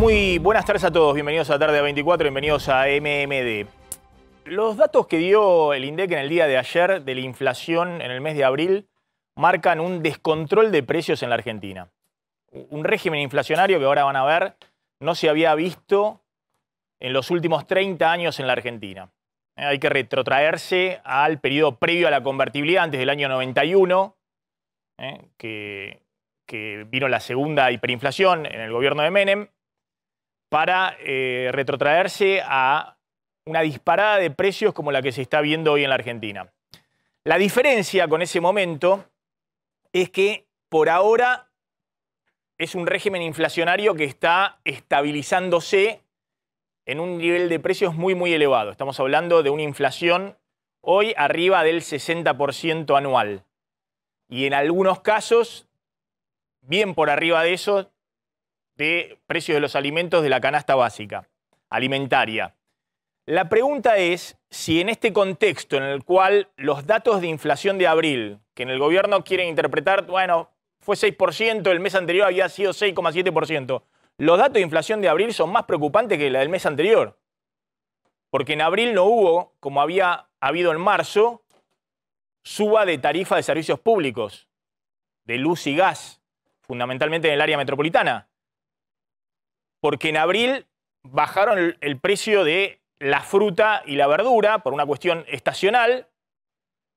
Muy buenas tardes a todos, bienvenidos a Tarde 24, bienvenidos a MMD. Los datos que dio el INDEC en el día de ayer de la inflación en el mes de abril marcan un descontrol de precios en la Argentina. Un régimen inflacionario que ahora van a ver no se había visto en los últimos 30 años en la Argentina. Hay que retrotraerse al periodo previo a la convertibilidad, antes del año 91, que vino la segunda hiperinflación en el gobierno de Menem, para retrotraerse a una disparada de precios como la que se está viendo hoy en la Argentina. La diferencia con ese momento es que por ahora es un régimen inflacionario que está estabilizándose en un nivel de precios muy elevado. Estamos hablando de una inflación hoy arriba del 60% anual. Y en algunos casos, bien por arriba de eso, de precios de los alimentos de la canasta básica alimentaria. La pregunta es si en este contexto en el cual los datos de inflación de abril, que en el gobierno quieren interpretar, bueno, fue 6%, el mes anterior había sido 6,7%. Los datos de inflación de abril son más preocupantes que la del mes anterior. Porque en abril no hubo, como había habido en marzo, suba de tarifa de servicios públicos, de luz y gas, fundamentalmente en el área metropolitana. Porque en abril bajaron el precio de la fruta y la verdura por una cuestión estacional,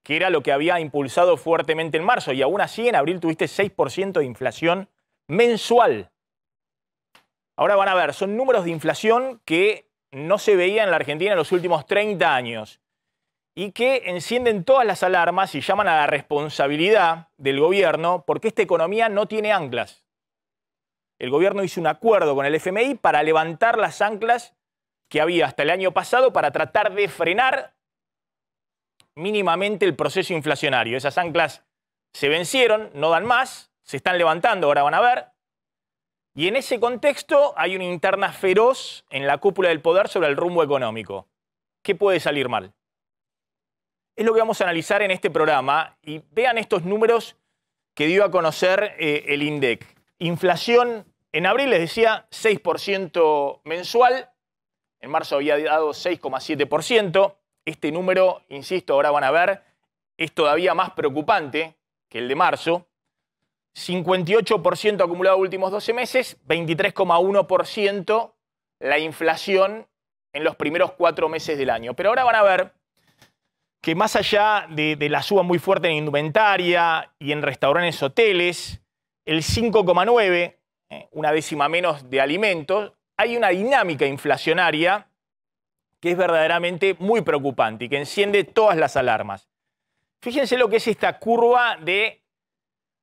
que era lo que había impulsado fuertemente en marzo. Y aún así en abril tuviste 6% de inflación mensual. Ahora van a ver, son números de inflación que no se veían en la Argentina en los últimos 30 años y que encienden todas las alarmas y llaman a la responsabilidad del gobierno porque esta economía no tiene anclas. El gobierno hizo un acuerdo con el FMI para levantar las anclas que había hasta el año pasado para tratar de frenar mínimamente el proceso inflacionario. Esas anclas se vencieron, no dan más, se están levantando, ahora van a ver. Y en ese contexto hay una interna feroz en la cúpula del poder sobre el rumbo económico. ¿Qué puede salir mal? Es lo que vamos a analizar en este programa y vean estos números que dio a conocer el INDEC. Inflación en abril, les decía, 6% mensual. En marzo había dado 6,7%. Este número, insisto, ahora van a ver, es todavía más preocupante que el de marzo. 58% acumulado últimos 12 meses, 23,1% la inflación en los primeros 4 meses del año. Pero ahora van a ver que más allá de la suba muy fuerte en indumentaria y en restaurantes, hoteles, el 5,9%, una décima menos de alimentos, hay una dinámica inflacionaria que es verdaderamente muy preocupante y que enciende todas las alarmas. Fíjense lo que es esta curva de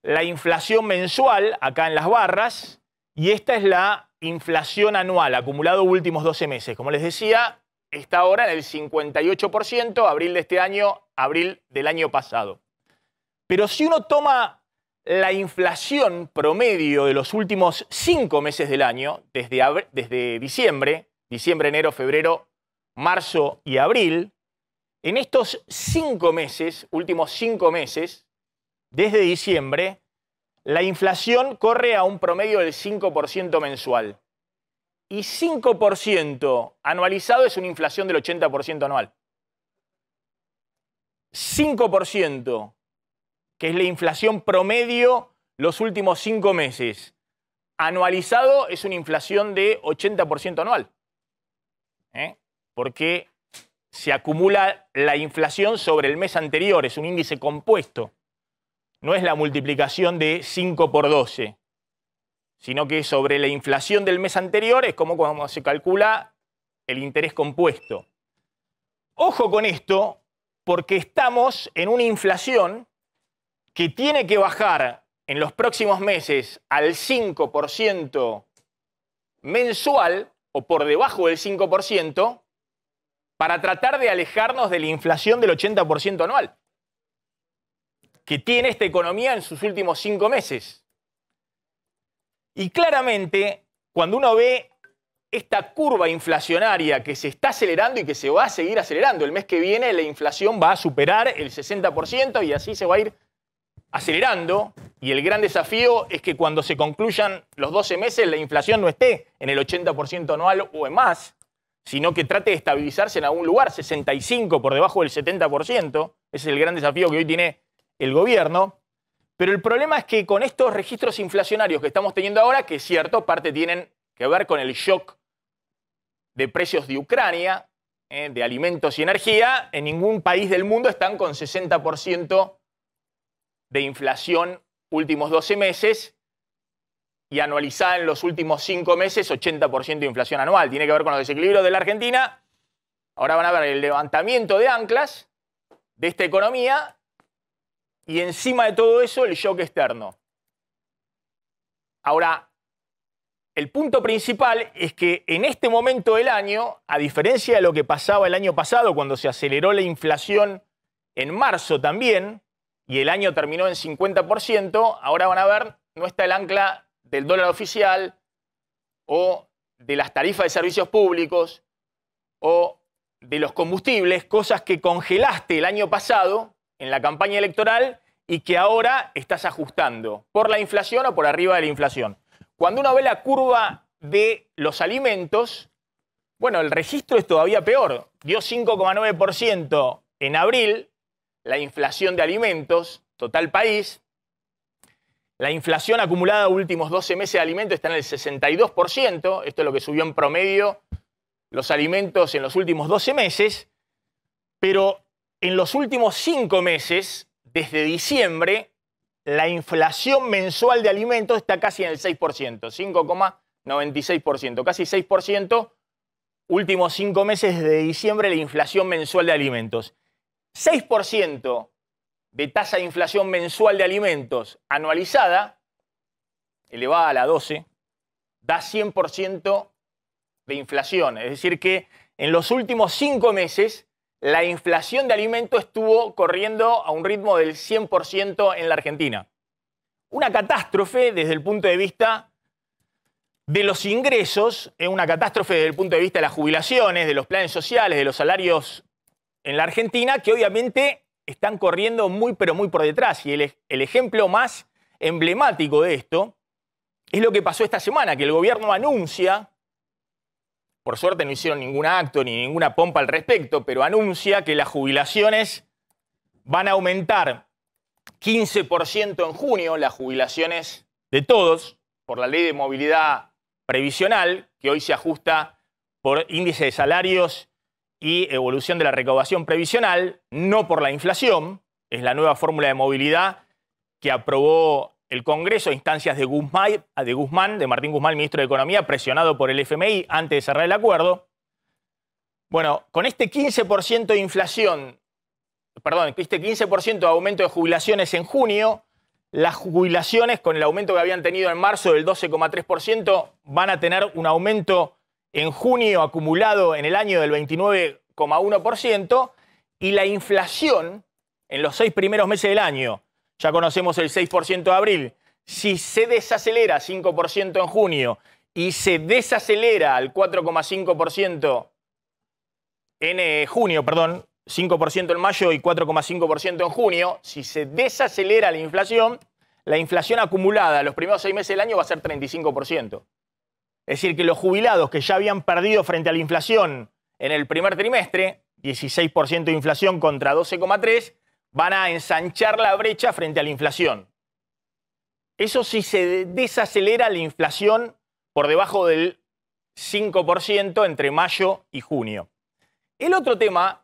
la inflación mensual, acá en las barras, y esta es la inflación anual, acumulado últimos 12 meses. Como les decía, está ahora en el 58%, abril de este año, abril del año pasado. Pero si uno toma la inflación promedio de los últimos 5 meses del año, desde diciembre, enero, febrero, marzo y abril, en estos 5 meses, últimos 5 meses, desde diciembre, la inflación corre a un promedio del 5% mensual. Y 5% anualizado es una inflación del 80% anual. 5%, que es la inflación promedio los últimos 5 meses. Anualizado es una inflación de 80% anual. Porque se acumula la inflación sobre el mes anterior, es un índice compuesto. No es la multiplicación de 5 por 12, sino que sobre la inflación del mes anterior es como cuando se calcula el interés compuesto. Ojo con esto, porque estamos en una inflación que tiene que bajar en los próximos meses al 5% mensual o por debajo del 5% para tratar de alejarnos de la inflación del 80% anual que tiene esta economía en sus últimos 5 meses. Y claramente, cuando uno ve esta curva inflacionaria que se está acelerando y que se va a seguir acelerando, el mes que viene la inflación va a superar el 60% y así se va a ir acelerando. Y el gran desafío es que cuando se concluyan los 12 meses la inflación no esté en el 80% anual o en más, sino que trate de estabilizarse en algún lugar, 65 por debajo del 70%. Ese es el gran desafío que hoy tiene el gobierno. Pero el problema es que con estos registros inflacionarios que estamos teniendo ahora, que es cierto, parte tienen que ver con el shock de precios de Ucrania, de alimentos y energía, en ningún país del mundo están con 60% de inflación últimos 12 meses y anualizada en los últimos 5 meses 80% de inflación anual. Tiene que ver con los desequilibrios de la Argentina. Ahora van a ver el levantamiento de anclas de esta economía y encima de todo eso el shock externo. Ahora, el punto principal es que en este momento del año, a diferencia de lo que pasaba el año pasado cuando se aceleró la inflación en marzo también, y el año terminó en 50%, ahora van a ver, no está el ancla del dólar oficial o de las tarifas de servicios públicos o de los combustibles, cosas que congelaste el año pasado en la campaña electoral y que ahora estás ajustando por la inflación o por arriba de la inflación. Cuando uno ve la curva de los alimentos, bueno, el registro es todavía peor. Dio 5,9% en abril, la inflación de alimentos, total país. La inflación acumulada últimos 12 meses de alimentos está en el 62%. Esto es lo que subió en promedio los alimentos en los últimos 12 meses. Pero en los últimos 5 meses, desde diciembre, la inflación mensual de alimentos está casi en el 6%, 5,96%, casi 6%. Últimos 5 meses desde diciembre, la inflación mensual de alimentos. 6% de tasa de inflación mensual de alimentos anualizada, elevada a la 12, da 100% de inflación. Es decir que en los últimos 5 meses la inflación de alimentos estuvo corriendo a un ritmo del 100% en la Argentina. Una catástrofe desde el punto de vista de los ingresos, es una catástrofe desde el punto de vista de las jubilaciones, de los planes sociales, de los salarios en la Argentina, que obviamente están corriendo muy pero muy por detrás. Y el ejemplo más emblemático de esto es lo que pasó esta semana, que el gobierno anuncia, por suerte no hicieron ningún acto ni ninguna pompa al respecto, pero anuncia que las jubilaciones van a aumentar 15% en junio, las jubilaciones de todos, por la ley de movilidad previsional, que hoy se ajusta por índice de salarios y evolución de la recaudación previsional, no por la inflación. Es la nueva fórmula de movilidad que aprobó el Congreso a instancias de Martín Guzmán, ministro de Economía, presionado por el FMI antes de cerrar el acuerdo. Bueno, con este 15% de inflación, este 15% de aumento de jubilaciones en junio, las jubilaciones con el aumento que habían tenido en marzo del 12,3% van a tener un aumento en junio acumulado en el año del 29,1% y la inflación en los 6 primeros meses del año, ya conocemos el 6% de abril, si se desacelera 5% en junio y se desacelera al 4,5% en junio, 5% en mayo y 4,5% en junio, si se desacelera la inflación acumulada los primeros 6 meses del año va a ser 35%. Es decir, que los jubilados que ya habían perdido frente a la inflación en el primer trimestre, 16% de inflación contra 12,3%, van a ensanchar la brecha frente a la inflación. Eso sí se desacelera la inflación por debajo del 5% entre mayo y junio. El otro tema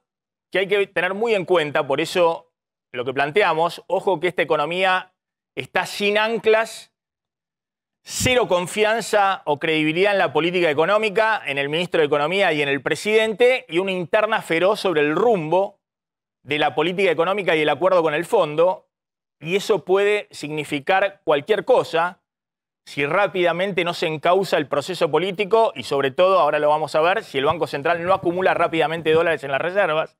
que hay que tener muy en cuenta, por eso lo que planteamos, ojo que esta economía está sin anclas, cero confianza o credibilidad en la política económica, en el ministro de Economía y en el presidente, y una interna feroz sobre el rumbo de la política económica y el acuerdo con el fondo, y eso puede significar cualquier cosa si rápidamente no se encauza el proceso político y sobre todo, ahora lo vamos a ver, si el Banco Central no acumula rápidamente dólares en las reservas.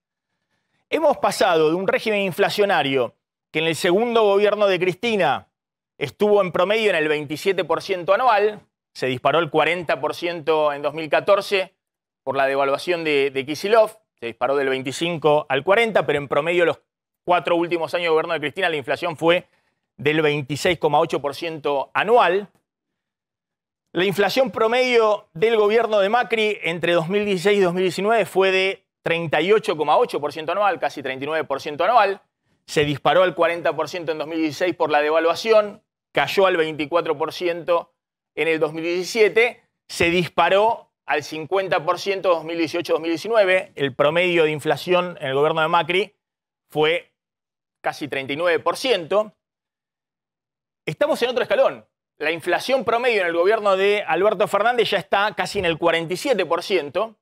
Hemos pasado de un régimen inflacionario que en el segundo gobierno de Cristina estuvo en promedio en el 27% anual, se disparó el 40% en 2014 por la devaluación de Kicillof, se disparó del 25 al 40, pero en promedio los 4 últimos años de gobierno de Cristina la inflación fue del 26,8% anual. La inflación promedio del gobierno de Macri entre 2016 y 2019 fue de 38,8% anual, casi 39% anual. Se disparó al 40% en 2016 por la devaluación, cayó al 24% en el 2017, se disparó al 50% 2018-2019. El promedio de inflación en el gobierno de Macri fue casi 39%. Estamos en otro escalón. La inflación promedio en el gobierno de Alberto Fernández ya está casi en el 47%,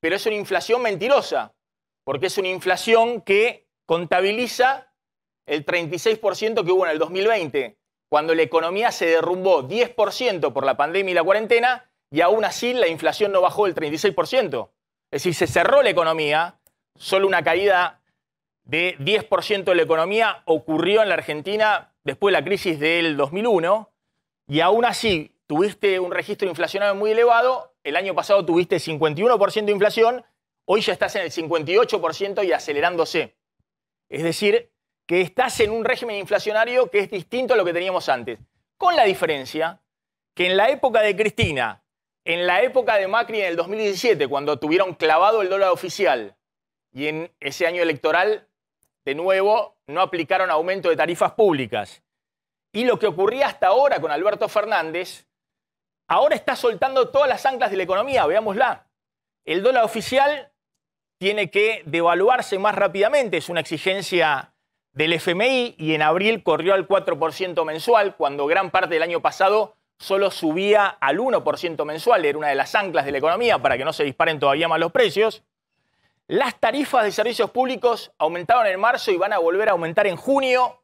pero es una inflación mentirosa, porque es una inflación que contabiliza el 36% que hubo en el 2020, cuando la economía se derrumbó 10% por la pandemia y la cuarentena, y aún así la inflación no bajó del 36%. Es decir, se cerró la economía, solo una caída de 10% de la economía ocurrió en la Argentina después de la crisis del 2001, y aún así tuviste un registro inflacionario muy elevado. El año pasado tuviste 51% de inflación, hoy ya estás en el 58% y acelerándose. Es decir, que estás en un régimen inflacionario que es distinto a lo que teníamos antes, con la diferencia que en la época de Cristina, en la época de Macri en el 2017, cuando tuvieron clavado el dólar oficial, y en ese año electoral, de nuevo, no aplicaron aumento de tarifas públicas. Y lo que ocurría hasta ahora con Alberto Fernández, ahora está soltando todas las anclas de la economía, veámosla. El dólar oficial tiene que devaluarse más rápidamente, es una exigencia del FMI, y en abril corrió al 4% mensual, cuando gran parte del año pasado solo subía al 1% mensual, era una de las anclas de la economía para que no se disparen todavía más los precios. Las tarifas de servicios públicos aumentaron en marzo y van a volver a aumentar en junio,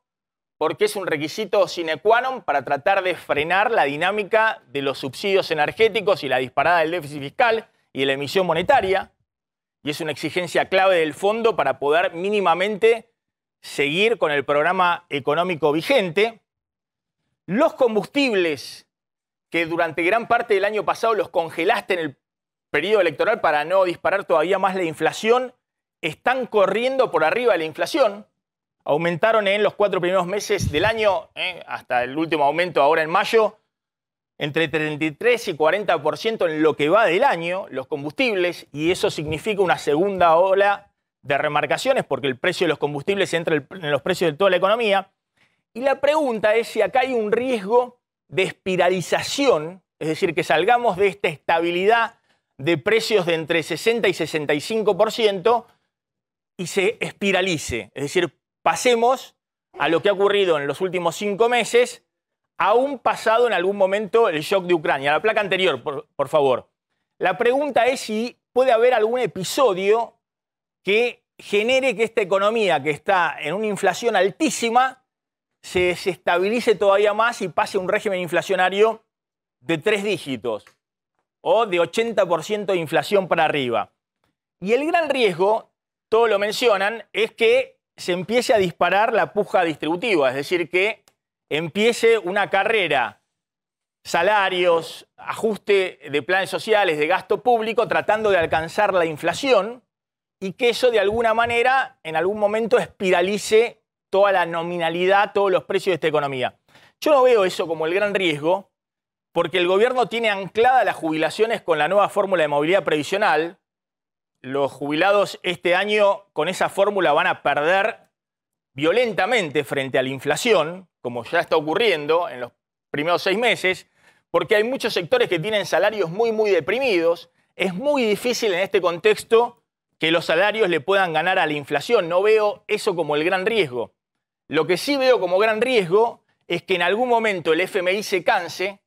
porque es un requisito sine qua non para tratar de frenar la dinámica de los subsidios energéticos y la disparada del déficit fiscal y de la emisión monetaria. Y es una exigencia clave del fondo para poder mínimamente seguir con el programa económico vigente. Los combustibles, que durante gran parte del año pasado los congelaste en el periodo electoral para no disparar todavía más la inflación, están corriendo por arriba de la inflación. Aumentaron en los 4 primeros meses del año, hasta el último aumento ahora en mayo, entre 33 y 40% en lo que va del año, los combustibles, y eso significa una segunda ola de remarcaciones, porque el precio de los combustibles entra en los precios de toda la economía. Y la pregunta es si acá hay un riesgo de espiralización, es decir, que salgamos de esta estabilidad de precios de entre 60 y 65% y se espiralice, es decir, pasemos a lo que ha ocurrido en los últimos 5 meses, aún pasado en algún momento el shock de Ucrania. La placa anterior, por favor. La pregunta es si puede haber algún episodio que genere que esta economía, que está en una inflación altísima, se desestabilice todavía más y pase a un régimen inflacionario de 3 dígitos o de 80% de inflación para arriba. Y el gran riesgo, todos lo mencionan, es que se empiece a disparar la puja distributiva, es decir, que empiece una carrera, salarios, ajuste de planes sociales, de gasto público, tratando de alcanzar la inflación, y que eso de alguna manera en algún momento espiralice toda la nominalidad, todos los precios de esta economía. Yo no veo eso como el gran riesgo, porque el gobierno tiene ancladas las jubilaciones con la nueva fórmula de movilidad previsional. Los jubilados este año con esa fórmula van a perder violentamente frente a la inflación, como ya está ocurriendo en los primeros 6 meses, porque hay muchos sectores que tienen salarios muy deprimidos. Es muy difícil en este contexto que los salarios le puedan ganar a la inflación. No veo eso como el gran riesgo. Lo que sí veo como gran riesgo es que en algún momento el FMI se canse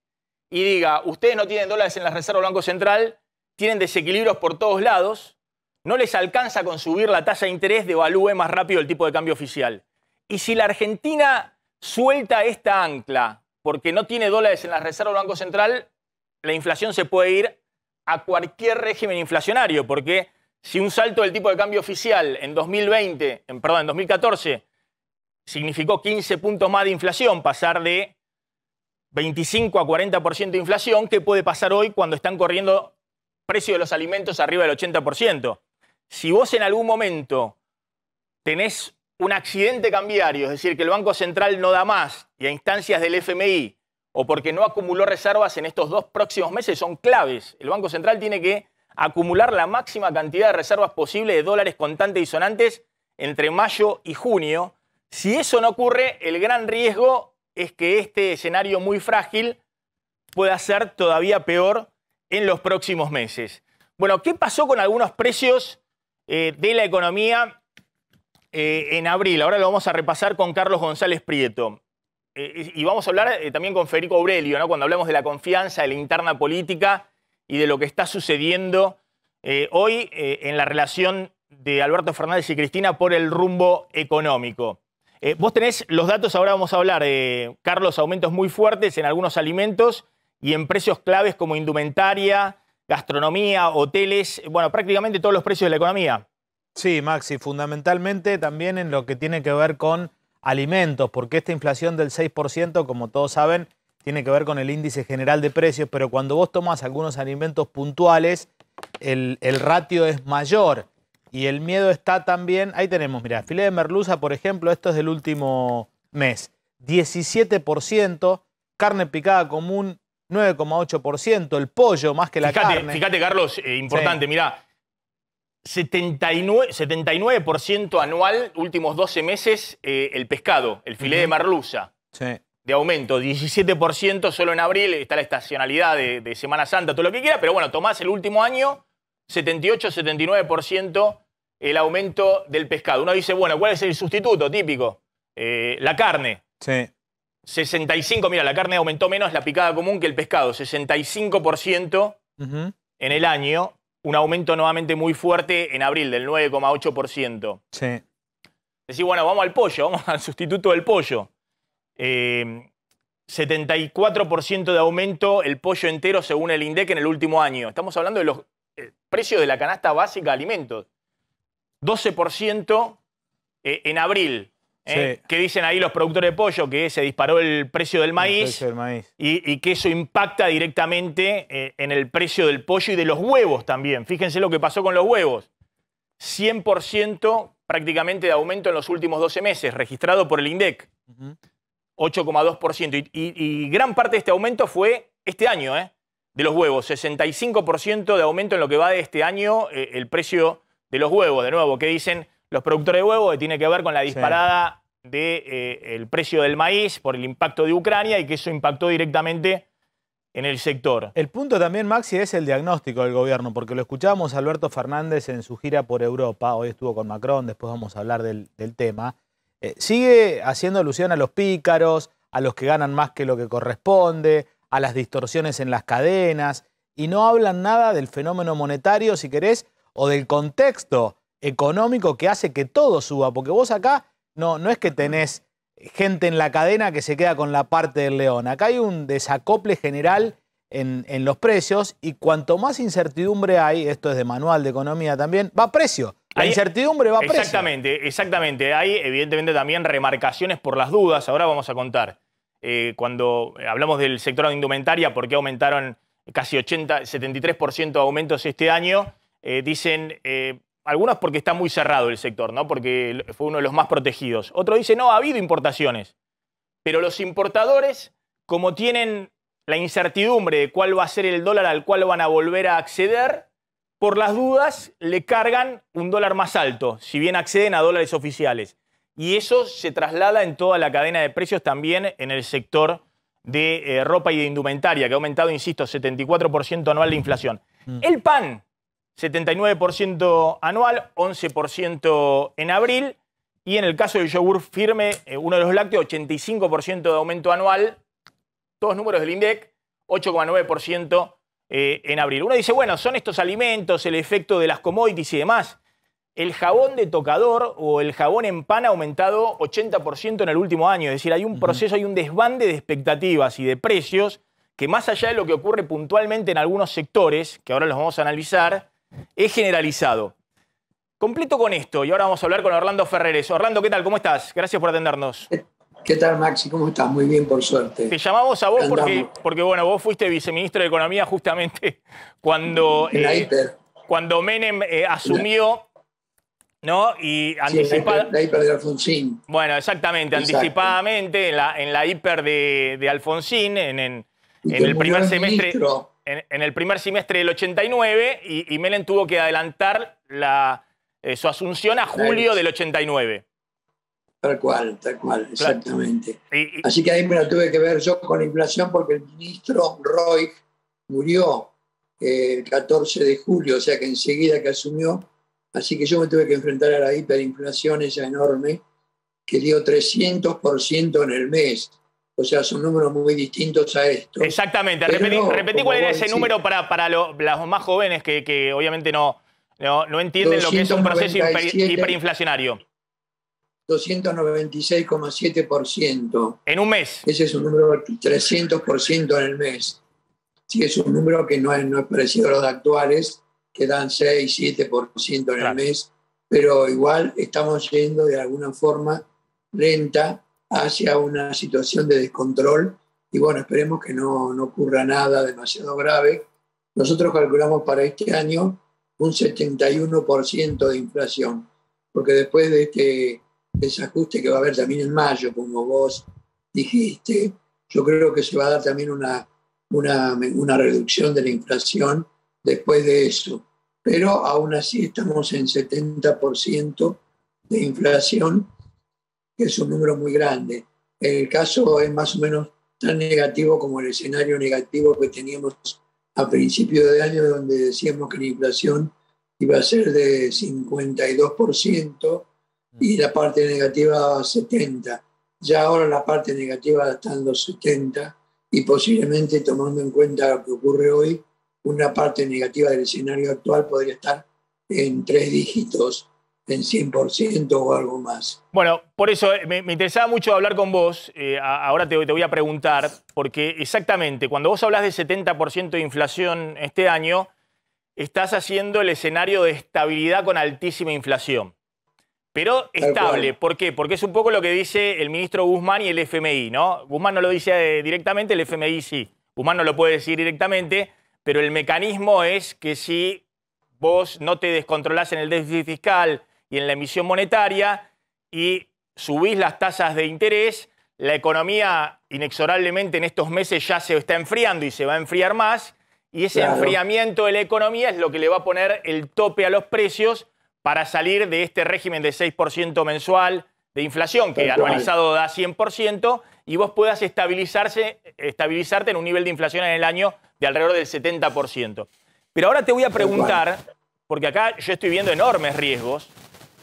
y diga, ustedes no tienen dólares en la Reserva del Banco Central, tienen desequilibrios por todos lados, no les alcanza con subir la tasa de interés, devalúe más rápido el tipo de cambio oficial. Y si la Argentina suelta esta ancla porque no tiene dólares en la Reserva del Banco Central, la inflación se puede ir a cualquier régimen inflacionario, porque si un salto del tipo de cambio oficial en 2014 significó 15 puntos más de inflación, pasar de 25 a 40% de inflación, ¿qué puede pasar hoy cuando están corriendo precios de los alimentos arriba del 80%? Si vos en algún momento tenés un accidente cambiario, es decir, que el Banco Central no da más y a instancias del FMI, o porque no acumuló reservas en estos 2 próximos meses, son claves. El Banco Central tiene que acumular la máxima cantidad de reservas posible de dólares contantes y sonantes entre mayo y junio. Si eso no ocurre, el gran riesgo es que este escenario muy frágil pueda ser todavía peor en los próximos meses. Bueno, ¿qué pasó con algunos precios de la economía en abril? Ahora lo vamos a repasar con Carlos González Prieto. Y vamos a hablar también con Federico Aurelio, ¿no? Cuando hablamos de la confianza, de la interna política y de lo que está sucediendo hoy en la relación de Alberto Fernández y Cristina por el rumbo económico. Vos tenés los datos, ahora vamos a hablar, Carlos, aumentos muy fuertes en algunos alimentos y en precios claves como indumentaria, gastronomía, hoteles, bueno, prácticamente todos los precios de la economía. Sí, Maxi, fundamentalmente también en lo que tiene que ver con alimentos, porque esta inflación del 6%, como todos saben, tiene que ver con el índice general de precios, pero cuando vos tomás algunos alimentos puntuales, el ratio es mayor. Y el miedo está también, ahí tenemos, mirá, filé de merluza, por ejemplo, esto es del último mes, 17%, carne picada común, 9,8%, el pollo más que la carne. Fíjate, Carlos, importante, sí. Mirá, 79% anual, últimos 12 meses, el pescado, el filé de merluza, sí, de aumento, 17% solo en abril, está la estacionalidad de Semana Santa, todo lo que quiera, pero bueno, tomás el último año, 78-79% el aumento del pescado. Uno dice, bueno, ¿cuál es el sustituto típico? La carne. Sí. 65, mira, la carne aumentó menos la picada común que el pescado, 65% en el año, un aumento nuevamente muy fuerte en abril del 9,8%. Sí. Decís, bueno, vamos al pollo, vamos al sustituto del pollo. 74% de aumento el pollo entero según el INDEC en el último año. Estamos hablando de los precios de la canasta básica de alimentos. 12% en abril. Sí. ¿Qué dicen ahí los productores de pollo? Que se disparó el precio del maíz, y que eso impacta directamente en el precio del pollo y de los huevos también. Fíjense lo que pasó con los huevos. 100% prácticamente de aumento en los últimos 12 meses, registrado por el INDEC. 8,2%. Y gran parte de este aumento fue este año, de los huevos. 65% de aumento en lo que va de este año el precio de los huevos. De nuevo, ¿qué dicen los productores de huevos? Que tiene que ver con la disparada del precio del maíz por el impacto de Ucrania y que eso impactó directamente en el sector. El punto también, Maxi, es el diagnóstico del gobierno, porque lo escuchábamos a Alberto Fernández en su gira por Europa, hoy estuvo con Macron, después vamos a hablar del tema. Sigue haciendo alusión a los pícaros, a los que ganan más que lo que corresponde, a las distorsiones en las cadenas, y no hablan nada del fenómeno monetario, si querés, o del contexto económico que hace que todo suba, porque vos acá no es que tenés gente en la cadena que se queda con la parte del león. Acá hay un desacople general en los precios y cuanto más incertidumbre hay, esto es de manual de economía también, va a precio. La incertidumbre va a precio. Exactamente. Hay evidentemente también remarcaciones por las dudas. Ahora vamos a contar. Cuando hablamos del sector de indumentaria, ¿por qué aumentaron casi 73% de aumentos este año? Dicen... algunos porque está muy cerrado el sector, ¿no? Porque fue uno de los más protegidos. Otros dicen, no, ha habido importaciones. Pero los importadores, como tienen la incertidumbre de cuál va a ser el dólar al cual van a volver a acceder, por las dudas le cargan un dólar más alto, si bien acceden a dólares oficiales. Y eso se traslada en toda la cadena de precios, también en el sector de ropa y de indumentaria, que ha aumentado, insisto, 74% anual de inflación. El pan, 79% anual, 11% en abril. Y en el caso del yogur firme, uno de los lácteos, 85% de aumento anual. Todos números del INDEC, 8,9% en abril. Uno dice, bueno, son estos alimentos, el efecto de las commodities y demás. El jabón de tocador o el jabón en pan ha aumentado 80% en el último año. Es decir, hay un proceso, hay un desbande de expectativas y de precios que, más allá de lo que ocurre puntualmente en algunos sectores, que ahora los vamos a analizar, es generalizado. Completo con esto, y ahora vamos a hablar con Orlando Ferreres. Orlando, ¿qué tal? ¿Cómo estás? Gracias por atendernos. ¿Qué tal, Maxi? ¿Cómo estás? Muy bien, por suerte. Te llamamos a vos porque bueno, vos fuiste viceministro de Economía justamente cuando Menem asumió ¿no? Y Sí, la hiper de Alfonsín. Bueno, exactamente, Exacto. anticipadamente en la hiper de Alfonsín, en Y que el murió primer el semestre, ministro. en el primer semestre del 89, y Menem tuvo que adelantar su asunción a julio del 89. Tal cual, Claro. exactamente. Y- Así que ahí me la tuve que ver yo con la inflación porque el ministro Roig murió el 14 de julio, o sea que enseguida que asumió. Así que yo me tuve que enfrentar a la hiperinflación esa enorme que dio 300% en el mes. O sea, son números muy distintos a estos. Exactamente. Pero no, Repetí como cuál era vos ese decís, número para los más jóvenes que obviamente no entienden lo que es un proceso 297, hiperinflacionario. 296,7%. En un mes. Ese es un número 300% en el mes. Sí, es un número que no es parecido a los actuales, que dan 6-7% en el Claro. mes, pero igual estamos yendo de alguna forma lenta hacia una situación de descontrol y bueno, esperemos que no ocurra nada demasiado grave. Nosotros calculamos para este año un 71% de inflación, porque después de este desajuste que va a haber también en mayo, como vos dijiste, yo creo que se va a dar también una reducción de la inflación después de eso. Pero aún así estamos en 70% de inflación, que es un número muy grande. El caso es más o menos tan negativo como el escenario negativo que teníamos a principio de año, donde decíamos que la inflación iba a ser de 52% y la parte negativa 70%. Ya ahora la parte negativa está en los 70%, y posiblemente, tomando en cuenta lo que ocurre hoy, una parte negativa del escenario actual podría estar en 3 dígitos, en 100% o algo más. Bueno, por eso me interesaba mucho hablar con vos. Ahora te voy a preguntar, porque exactamente, cuando vos hablas de 70% de inflación este año, estás haciendo el escenario de estabilidad con altísima inflación. Pero estable, ¿por qué? Porque es un poco lo que dice el ministro Guzmán y el FMI, ¿no? Guzmán no lo dice directamente, el FMI sí. Guzmán no lo puede decir directamente, pero el mecanismo es que si vos no te descontrolás en el déficit fiscal y en la emisión monetaria y subís las tasas de interés, la economía inexorablemente en estos meses ya se está enfriando y se va a enfriar más, y ese enfriamiento de la economía es lo que le va a poner el tope a los precios para salir de este régimen de 6% mensual de inflación, que anualizado da 100%, y vos puedas estabilizarte en un nivel de inflación en el año de alrededor del 70%. Pero ahora te voy a preguntar, porque acá yo estoy viendo enormes riesgos,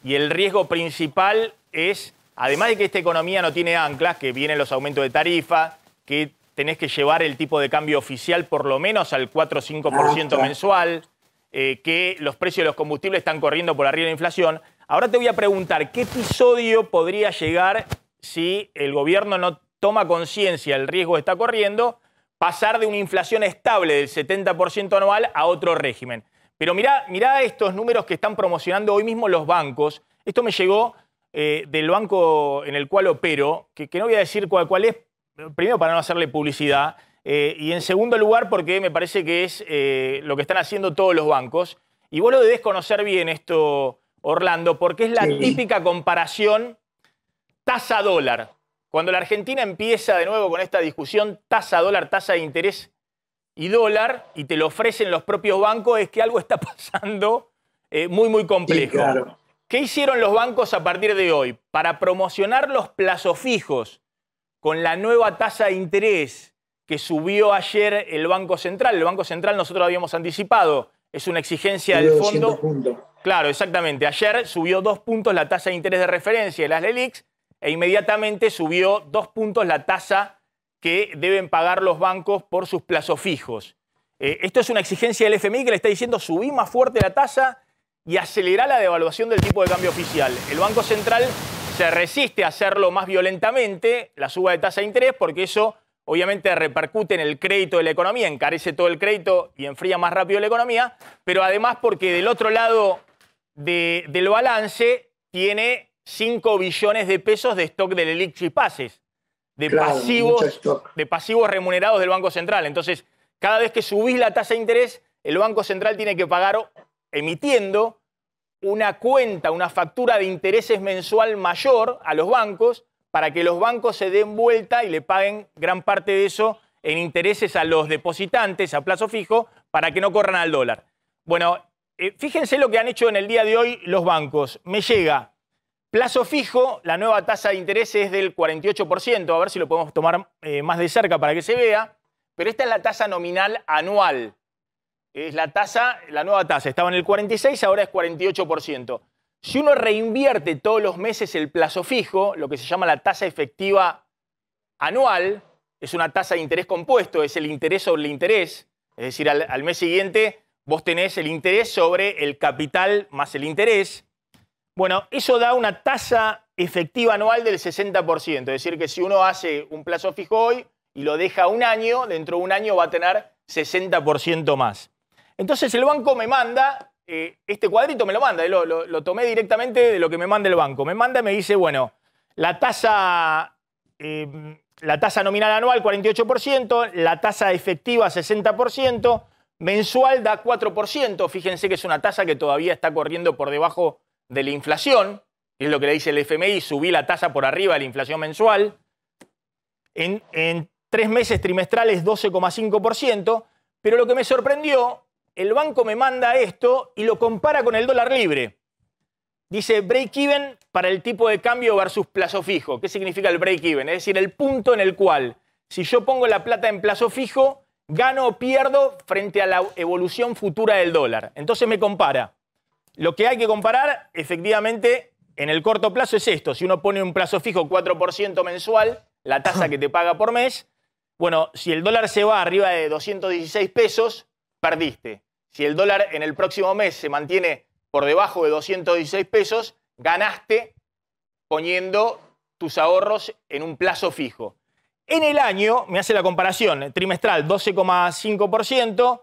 y el riesgo principal es, además de que esta economía no tiene anclas, que vienen los aumentos de tarifa, que tenés que llevar el tipo de cambio oficial por lo menos al 4 o 5% mensual, que los precios de los combustibles están corriendo por arriba de la inflación. Ahora te voy a preguntar, ¿qué episodio podría llegar si el gobierno no toma conciencia del riesgo que está corriendo, pasar de una inflación estable del 70% anual a otro régimen? Pero mirá estos números que están promocionando hoy mismo los bancos. Esto me llegó del banco en el cual opero, que no voy a decir cuál es, primero para no hacerle publicidad, y en segundo lugar porque me parece que es lo que están haciendo todos los bancos. Y vos lo debés conocer bien esto, Orlando, porque es la típica comparación tasa-dólar. Cuando la Argentina empieza de nuevo con esta discusión tasa-dólar, tasa de interés y dólar, y te lo ofrecen los propios bancos, es que algo está pasando muy complejo. Sí, claro. ¿Qué hicieron los bancos a partir de hoy? Para promocionar los plazos fijos con la nueva tasa de interés que subió ayer el Banco Central. El Banco Central nosotros habíamos anticipado, es una exigencia del fondo. Claro, exactamente. Ayer subió 2 puntos la tasa de interés de referencia de las LELIQs e inmediatamente subió 2 puntos la tasa que deben pagar los bancos por sus plazos fijos. Esto es una exigencia del FMI que le está diciendo subí más fuerte la tasa y acelerá la devaluación del tipo de cambio oficial. El Banco Central se resiste a hacerlo más violentamente, la suba de tasa de interés, porque eso obviamente repercute en el crédito de la economía, encarece todo el crédito y enfría más rápido la economía, pero además porque del otro lado del balance tiene 5 billones de pesos de stock de LELIQ chipaces, de pasivos remunerados del Banco Central. Entonces, cada vez que subís la tasa de interés, el Banco Central tiene que pagar emitiendo una cuenta, una factura de intereses mensual mayor a los bancos para que los bancos se den vuelta y le paguen gran parte de eso en intereses a los depositantes a plazo fijo para que no corran al dólar. Bueno, fíjense lo que han hecho en el día de hoy los bancos. Me llega plazo fijo, la nueva tasa de interés es del 48%, a ver si lo podemos tomar más de cerca para que se vea, pero esta es la tasa nominal anual. Es la nueva tasa, estaba en el 46, ahora es 48%. Si uno reinvierte todos los meses el plazo fijo, lo que se llama la tasa efectiva anual, es una tasa de interés compuesto, es el interés sobre el interés, es decir, al mes siguiente vos tenés el interés sobre el capital más el interés. Bueno, eso da una tasa efectiva anual del 60%, es decir, que si uno hace un plazo fijo hoy y lo deja un año, dentro de un año va a tener 60% más. Entonces el banco me manda, este cuadrito me lo manda, lo tomé directamente de lo que me manda el banco. Me manda y me dice, bueno, la tasa nominal anual 48%, la tasa efectiva 60%, mensual da 4%. Fíjense que es una tasa que todavía está corriendo por debajo de la inflación, que es lo que le dice el FMI, subí la tasa por arriba de la inflación mensual. En 3 meses trimestrales 12,5%, pero lo que me sorprendió, el banco me manda esto y lo compara con el dólar libre. Dice break-even para el tipo de cambio versus plazo fijo. ¿Qué significa el break-even? Es decir, el punto en el cual, si yo pongo la plata en plazo fijo, gano o pierdo frente a la evolución futura del dólar. Entonces me compara. Lo que hay que comparar, efectivamente, en el corto plazo es esto. Si uno pone un plazo fijo 4% mensual, la tasa que te paga por mes, bueno, si el dólar se va arriba de 216 pesos, perdiste. Si el dólar en el próximo mes se mantiene por debajo de 216 pesos, ganaste poniendo tus ahorros en un plazo fijo. En el año, me hace la comparación, trimestral 12,5%,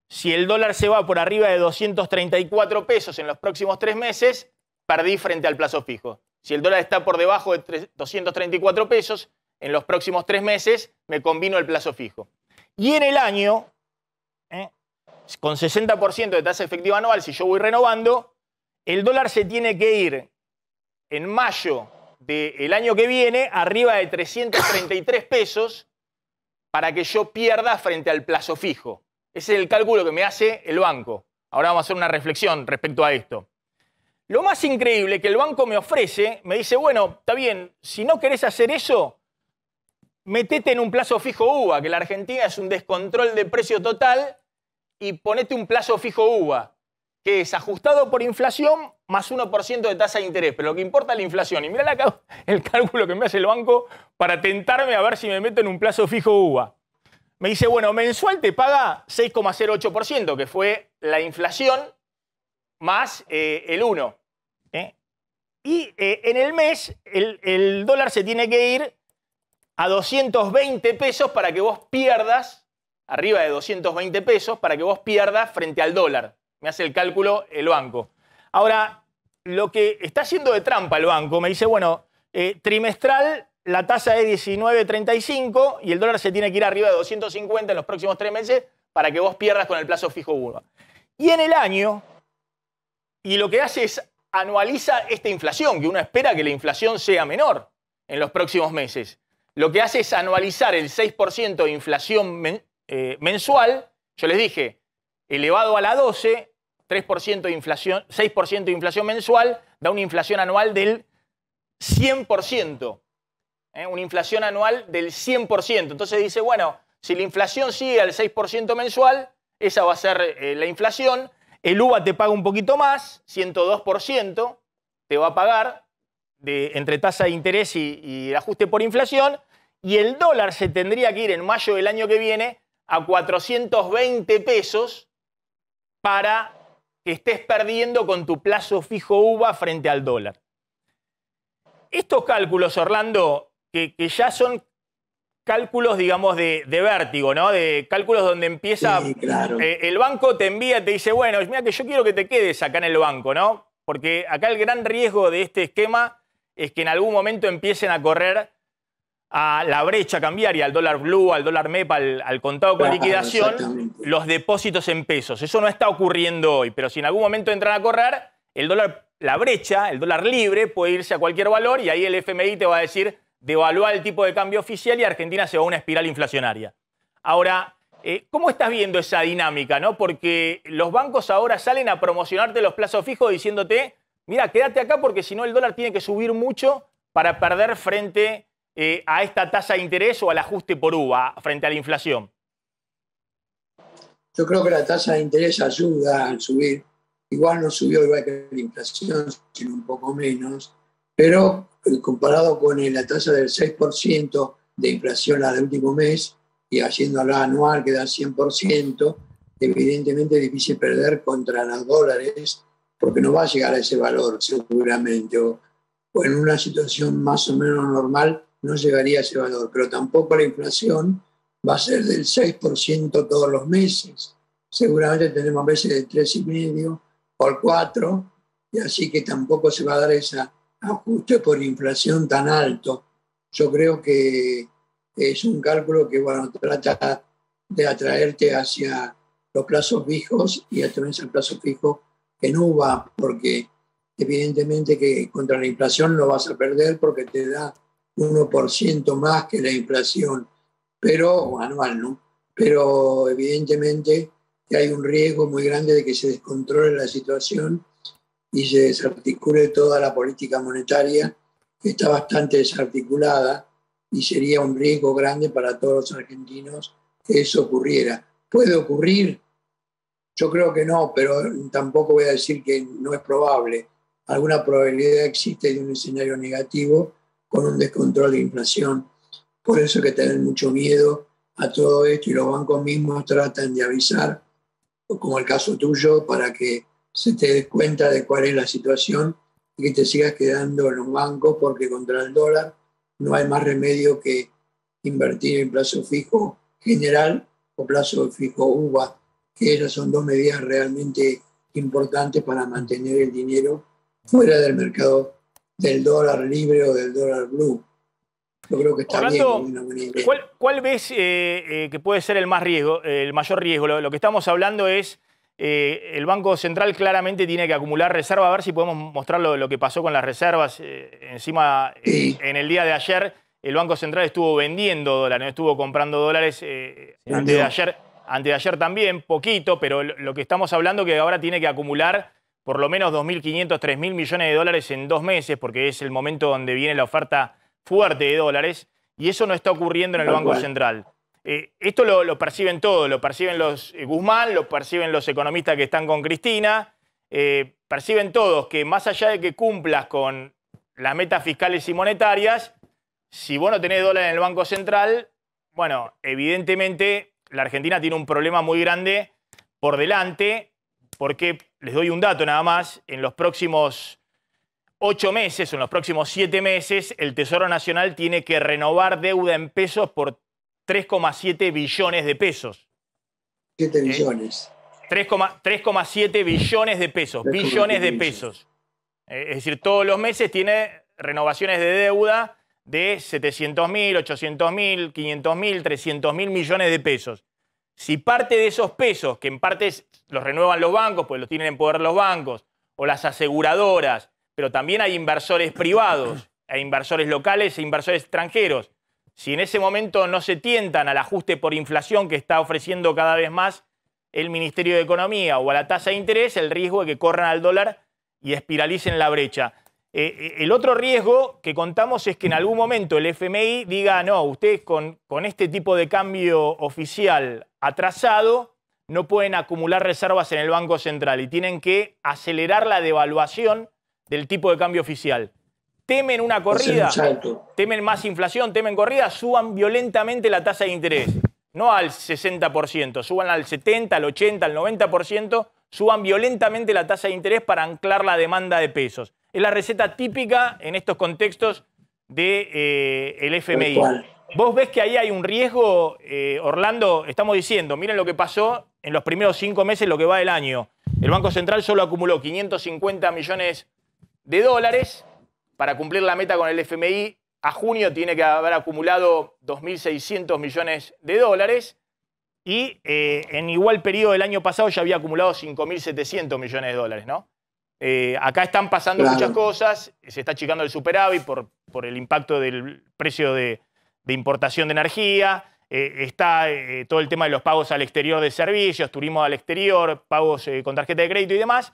si el dólar se va por arriba de 234 pesos en los próximos 3 meses, perdí frente al plazo fijo. Si el dólar está por debajo de 234 pesos, en los próximos 3 meses me combino el plazo fijo. Y en el año, con 60% de tasa efectiva anual, si yo voy renovando, el dólar se tiene que ir en mayo del año que viene arriba de 333 pesos para que yo pierda frente al plazo fijo. Ese es el cálculo que me hace el banco. Ahora vamos a hacer una reflexión respecto a esto. Lo más increíble que el banco me ofrece, me dice, bueno, está bien, si no querés hacer eso, metete en un plazo fijo UVA, que la Argentina es un descontrol de precio total, y ponete un plazo fijo UVA, que es ajustado por inflación más 1% de tasa de interés. Pero lo que importa es la inflación. Y mirá el cálculo que me hace el banco para tentarme a ver si me meto en un plazo fijo UVA. Me dice, bueno, mensual te paga 6,08%, que fue la inflación más el 1. Y en el mes el dólar se tiene que ir a 220 pesos para que vos pierdas, arriba de 220 pesos, para que vos pierdas frente al dólar. Me hace el cálculo el banco. Ahora, lo que está haciendo de trampa el banco, me dice, bueno, trimestral la tasa es 19,35 y el dólar se tiene que ir arriba de 250 en los próximos 3 meses para que vos pierdas con el plazo fijo UVA. Y en el año, y lo que hace es anualiza esta inflación, que uno espera que la inflación sea menor en los próximos meses. Lo que hace es anualizar el 6% de inflación mensual. Yo les dije, elevado a la 12, 3% de inflación, 6% de inflación mensual, da una inflación anual del 100%. Una inflación anual del 100%. Entonces dice, bueno, si la inflación sigue al 6% mensual, esa va a ser la inflación. El UVA te paga un poquito más, 102% te va a pagar entre tasa de interés y ajuste por inflación. Y el dólar se tendría que ir en mayo del año que viene a 420 pesos para que estés perdiendo con tu plazo fijo UVA frente al dólar. Estos cálculos, Orlando, que ya son cálculos, digamos, de vértigo, ¿no? De cálculos donde empieza... Sí, claro. El banco te envía, te dice, bueno, mira que yo quiero que te quedes acá en el banco, ¿no? Porque acá el gran riesgo de este esquema es que en algún momento empiecen a correr a la brecha cambiaria, al dólar blue, al dólar MEP, al contado con liquidación, los depósitos en pesos. Eso no está ocurriendo hoy, pero si en algún momento entran a correr, el dólar, la brecha, el dólar libre puede irse a cualquier valor y ahí el FMI te va a decir devaluar el tipo de cambio oficial y Argentina se va a una espiral inflacionaria. Ahora, ¿cómo estás viendo esa dinámica, no? Porque los bancos ahora salen a promocionarte los plazos fijos diciéndote, mira, quédate acá porque si no el dólar tiene que subir mucho para perder frente a esta tasa de interés o al ajuste por uva, frente a la inflación. Yo creo que la tasa de interés ayuda a subir. Igual no subió igual que la inflación, sino un poco menos. Pero comparado con la tasa del 6% de inflación al último mes, y haciéndola anual que da 100%, evidentemente es difícil perder contra los dólares, porque no va a llegar a ese valor seguramente. O en una situación más o menos normal no llegaría a ese valor. Pero tampoco la inflación va a ser del 6% todos los meses. Seguramente tenemos veces del 3,5% o el 4%, y así que tampoco se va a dar ese ajuste por inflación tan alto. Yo creo que es un cálculo que, bueno, trata de atraerte hacia los plazos fijos y a través del plazo fijo en UVA, porque evidentemente que contra la inflación lo vas a perder porque te da 1% más que la inflación, pero anual, ¿no? Pero evidentemente que hay un riesgo muy grande de que se descontrole la situación y se desarticule toda la política monetaria, que está bastante desarticulada, y sería un riesgo grande para todos los argentinos que eso ocurriera. ¿Puede ocurrir? Yo creo que no, pero tampoco voy a decir que no es probable. Alguna probabilidad existe de un escenario negativo con un descontrol de inflación. Por eso hay que tener mucho miedo a todo esto y los bancos mismos tratan de avisar, como el caso tuyo, para que se te des cuenta de cuál es la situación y que te sigas quedando en los bancos, porque contra el dólar no hay más remedio que invertir en plazo fijo general o plazo fijo UVA, que esas son dos medidas realmente importantes para mantener el dinero fuera del mercado del dólar libre o del dólar blue. Yo creo que está Orlando, bien, una buena idea. ¿Cuál ves que puede ser el mayor riesgo? Lo que estamos hablando es el Banco Central claramente tiene que acumular reservas. A ver si podemos mostrar lo que pasó con las reservas. Encima, Sí. en el día de ayer, el Banco Central estuvo vendiendo dólares, no estuvo comprando dólares. Antes de ayer también, poquito, pero lo que estamos hablando es que ahora tiene que acumular por lo menos 2.500, 3.000 millones de dólares en 2 meses, porque es el momento donde viene la oferta fuerte de dólares, y eso no está ocurriendo en el Banco Central. Esto lo perciben todos, lo perciben los Guzmán, lo perciben los economistas que están con Cristina, perciben todos que más allá de que cumplas con las metas fiscales y monetarias, si vos no tenés dólar en el Banco Central, bueno, evidentemente la Argentina tiene un problema muy grande por delante, porque les doy un dato nada más, en los próximos 8 meses o en los próximos 7 meses, el Tesoro Nacional tiene que renovar deuda en pesos por 3,7 billones de pesos. 7 billones. 3,7 billones de pesos. Billones de pesos. Es decir, todos los meses tiene renovaciones de deuda de 700.000, 800.000, 500.000, 300.000 millones de pesos. Si parte de esos pesos, que en parte los renuevan los bancos, pues los tienen en poder los bancos, o las aseguradoras, pero también hay inversores privados, hay inversores locales e inversores extranjeros. Si en ese momento no se tientan al ajuste por inflación que está ofreciendo cada vez más el Ministerio de Economía o a la tasa de interés, el riesgo de que corran al dólar y espiralicen la brecha. El otro riesgo que contamos es que en algún momento el FMI diga, no, ustedes con este tipo de cambio oficial atrasado no pueden acumular reservas en el Banco Central y tienen que acelerar la devaluación del tipo de cambio oficial. Temen una corrida, temen más inflación, temen corrida, suban violentamente la tasa de interés. No al 60%, suban al 70%, al 80%, al 90%, suban violentamente la tasa de interés para anclar la demanda de pesos. Es la receta típica en estos contextos del FMI. ¿Vos ves que ahí hay un riesgo, Orlando? Estamos diciendo, miren lo que pasó en los primeros 5 meses, lo que va del año. El Banco Central solo acumuló 550 millones de dólares para cumplir la meta con el FMI. A junio tiene que haber acumulado 2.600 millones de dólares y en igual periodo del año pasado ya había acumulado 5.700 millones de dólares, ¿no? Acá están pasando muchas cosas, se está achicando el superávit por el impacto del precio de importación de energía, está todo el tema de los pagos al exterior de servicios, turismo al exterior, pagos con tarjeta de crédito y demás.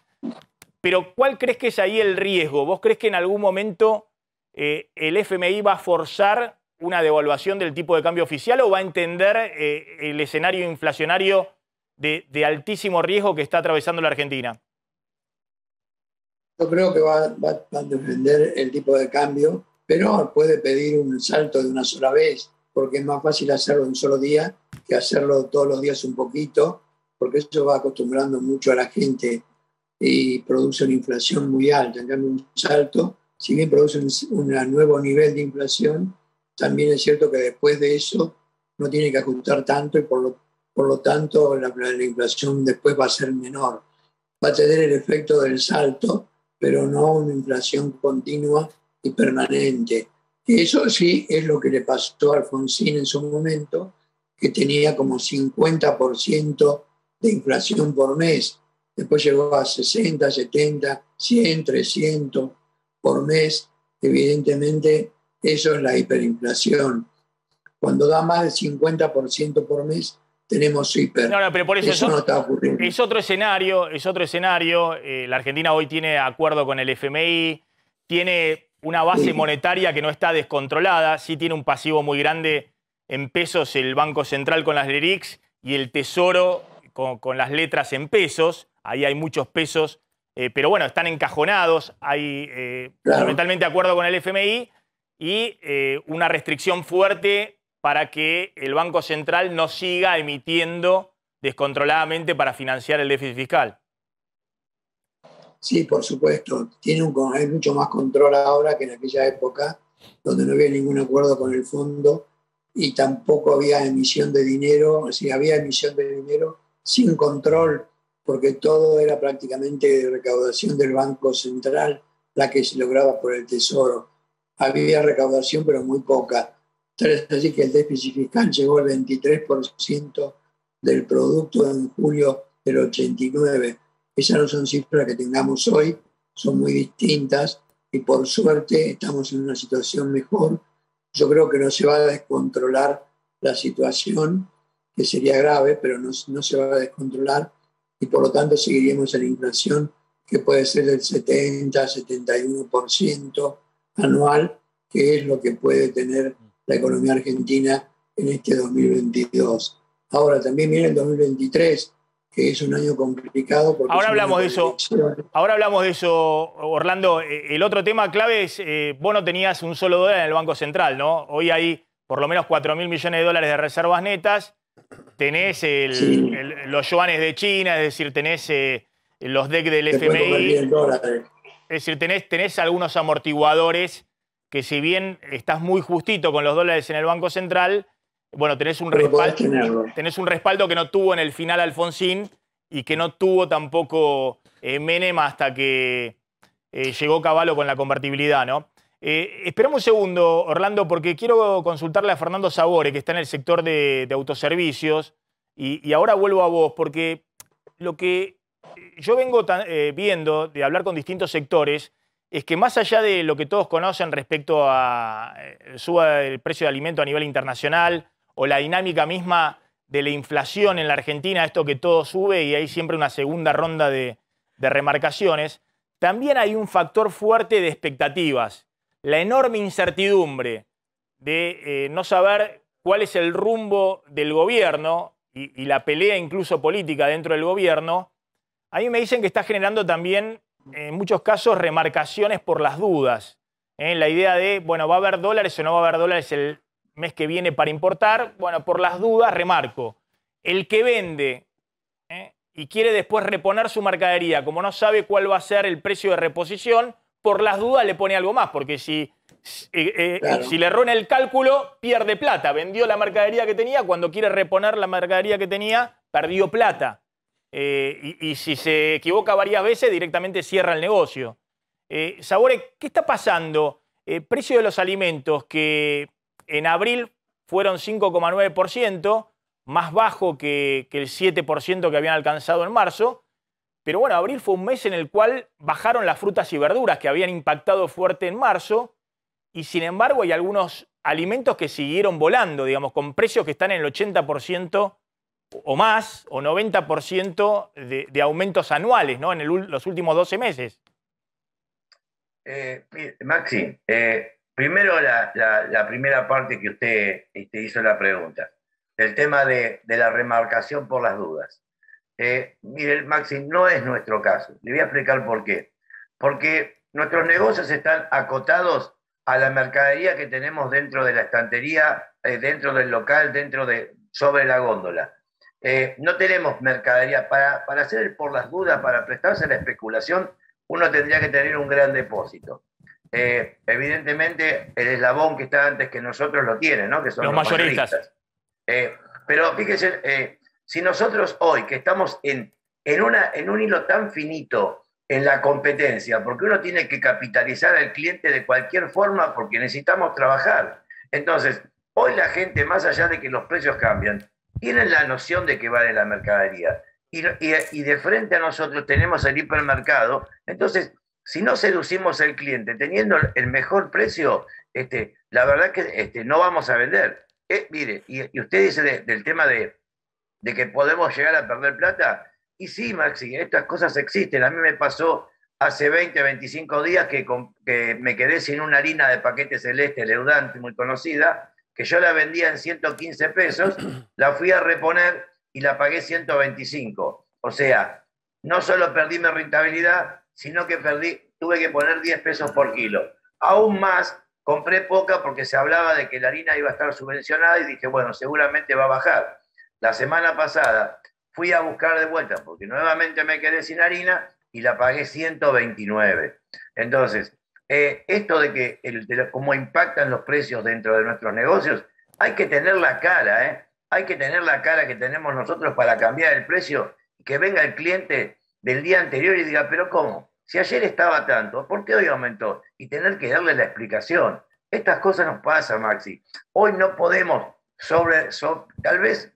Pero ¿cuál crees que es ahí el riesgo? ¿Vos crees que en algún momento el FMI va a forzar una devaluación del tipo de cambio oficial o va a entender el escenario inflacionario de altísimo riesgo que está atravesando la Argentina? Yo creo que va a defender el tipo de cambio, pero puede pedir un salto de una sola vez, porque es más fácil hacerlo en un solo día que hacerlo todos los días un poquito, porque eso va acostumbrando mucho a la gente y produce una inflación muy alta. En cambio, un salto, si bien produce un nuevo nivel de inflación, también es cierto que después de eso no tiene que ajustar tanto y por lo tanto la inflación después va a ser menor. Va a tener el efecto del salto, pero no una inflación continua y permanente. Eso sí es lo que le pasó a Alfonsín en su momento, que tenía como 50% de inflación por mes. Después llegó a 60, 70, 100, 300 por mes. Evidentemente, eso es la hiperinflación. Cuando da más del 50% por mes, tenemos hiper. No, pero por eso no está ocurriendo. Es otro escenario, es otro escenario. La Argentina hoy tiene acuerdo con el FMI, tiene una base monetaria que no está descontrolada, sí tiene un pasivo muy grande en pesos el Banco Central con las LELIQs y el Tesoro con las letras en pesos. Ahí hay muchos pesos, pero bueno, están encajonados. Hay fundamentalmente acuerdo con el FMI y una restricción fuerte para que el Banco Central no siga emitiendo descontroladamente para financiar el déficit fiscal. Sí, por supuesto. Hay mucho más control ahora que en aquella época, donde no había ningún acuerdo con el fondo y tampoco había emisión de dinero. O sea, había emisión de dinero sin control, porque todo era prácticamente recaudación del Banco Central, la que se lograba por el Tesoro. Había recaudación, pero muy poca. Es así que el déficit fiscal llegó al 23% del producto en julio del 89. Esas no son cifras que tengamos hoy, son muy distintas y por suerte estamos en una situación mejor. Yo creo que no se va a descontrolar la situación, que sería grave, pero no se va a descontrolar y por lo tanto seguiríamos en la inflación que puede ser del 70-71% anual, que es lo que puede tener la economía argentina en este 2022. Ahora también viene el 2023, que es un año complicado. Ahora hablamos de eso. Ahora hablamos de eso, Orlando. El otro tema clave es, vos no tenías un solo dólar en el Banco Central, ¿no? Hoy hay por lo menos 4.000 millones de dólares de reservas netas. Tenés los yuanes de China, es decir, tenés los DEC del FMI. Es decir, tenés algunos amortiguadores que si bien estás muy justito con los dólares en el Banco Central, bueno, tenés un respaldo que no tuvo en el final Alfonsín y que no tuvo tampoco Menem hasta que llegó Cavallo con la convertibilidad, ¿no? Esperamos un segundo, Orlando, porque quiero consultarle a Fernando Sabore, que está en el sector de autoservicios, y ahora vuelvo a vos, porque lo que yo vengo viendo de hablar con distintos sectores es que más allá de lo que todos conocen respecto a suba el precio de alimento a nivel internacional o la dinámica misma de la inflación en la Argentina, esto que todo sube y hay siempre una segunda ronda de remarcaciones, también hay un factor fuerte de expectativas. La enorme incertidumbre de no saber cuál es el rumbo del gobierno y la pelea incluso política dentro del gobierno, a mí me dicen que está generando también en muchos casos remarcaciones por las dudas. La idea de, bueno, ¿va a haber dólares o no va a haber dólares el mes que viene para importar? Bueno, por las dudas remarco. El que vende y quiere después reponer su mercadería, como no sabe cuál va a ser el precio de reposición, por las dudas le pone algo más, porque si le erró en el cálculo, pierde plata. Vendió la mercadería que tenía, cuando quiere reponer la mercadería que tenía, perdió plata. Y si se equivoca varias veces, directamente cierra el negocio. Sabore, ¿qué está pasando? Precio de los alimentos que en abril fueron 5,9%, más bajo que el 7% que habían alcanzado en marzo, pero bueno, abril fue un mes en el cual bajaron las frutas y verduras que habían impactado fuerte en marzo, y sin embargo hay algunos alimentos que siguieron volando, digamos, con precios que están en el 80% o más, o 90% de aumentos anuales, ¿no? En los últimos 12 meses. Maxi, primero la primera parte que usted hizo la pregunta, el tema de la remarcación por las dudas. Mire, Maxi, no es nuestro caso. Le voy a explicar por qué. Porque nuestros negocios están acotados a la mercadería que tenemos dentro de la estantería, dentro del local, sobre la góndola. No tenemos mercadería. Para hacer el por las dudas, para prestarse a la especulación, uno tendría que tener un gran depósito. Evidentemente, el eslabón que está antes que nosotros lo tiene, ¿no? Que son los mayoristas. Pero fíjese, si nosotros hoy, que estamos en un hilo tan finito en la competencia, porque uno tiene que capitalizar al cliente de cualquier forma, porque necesitamos trabajar. Entonces, hoy la gente, más allá de que los precios cambian, tienen la noción de que vale la mercadería. Y de frente a nosotros tenemos el hipermercado. Entonces, si no seducimos al cliente teniendo el mejor precio, la verdad que no vamos a vender. Mire, y usted dice del tema de que podemos llegar a perder plata. Y sí, Maxi, estas cosas existen. A mí me pasó hace 20, 25 días que me quedé sin una harina de paquete celeste leudante muy conocida, que yo la vendía en 115 pesos, la fui a reponer y la pagué 125. O sea, no solo perdí mi rentabilidad, sino que tuve que poner 10 pesos por kilo. Aún más, compré poca porque se hablaba de que la harina iba a estar subvencionada y dije, bueno, seguramente va a bajar. La semana pasada fui a buscar de vuelta porque nuevamente me quedé sin harina y la pagué 129. Entonces, esto de cómo impactan los precios dentro de nuestros negocios, hay que tener la cara, ¿eh? Hay que tener la cara que tenemos nosotros para cambiar el precio y que venga el cliente del día anterior y diga, pero ¿cómo? Si ayer estaba tanto, ¿por qué hoy aumentó? Y tener que darle la explicación. Estas cosas nos pasan, Maxi. Hoy no podemos, tal vez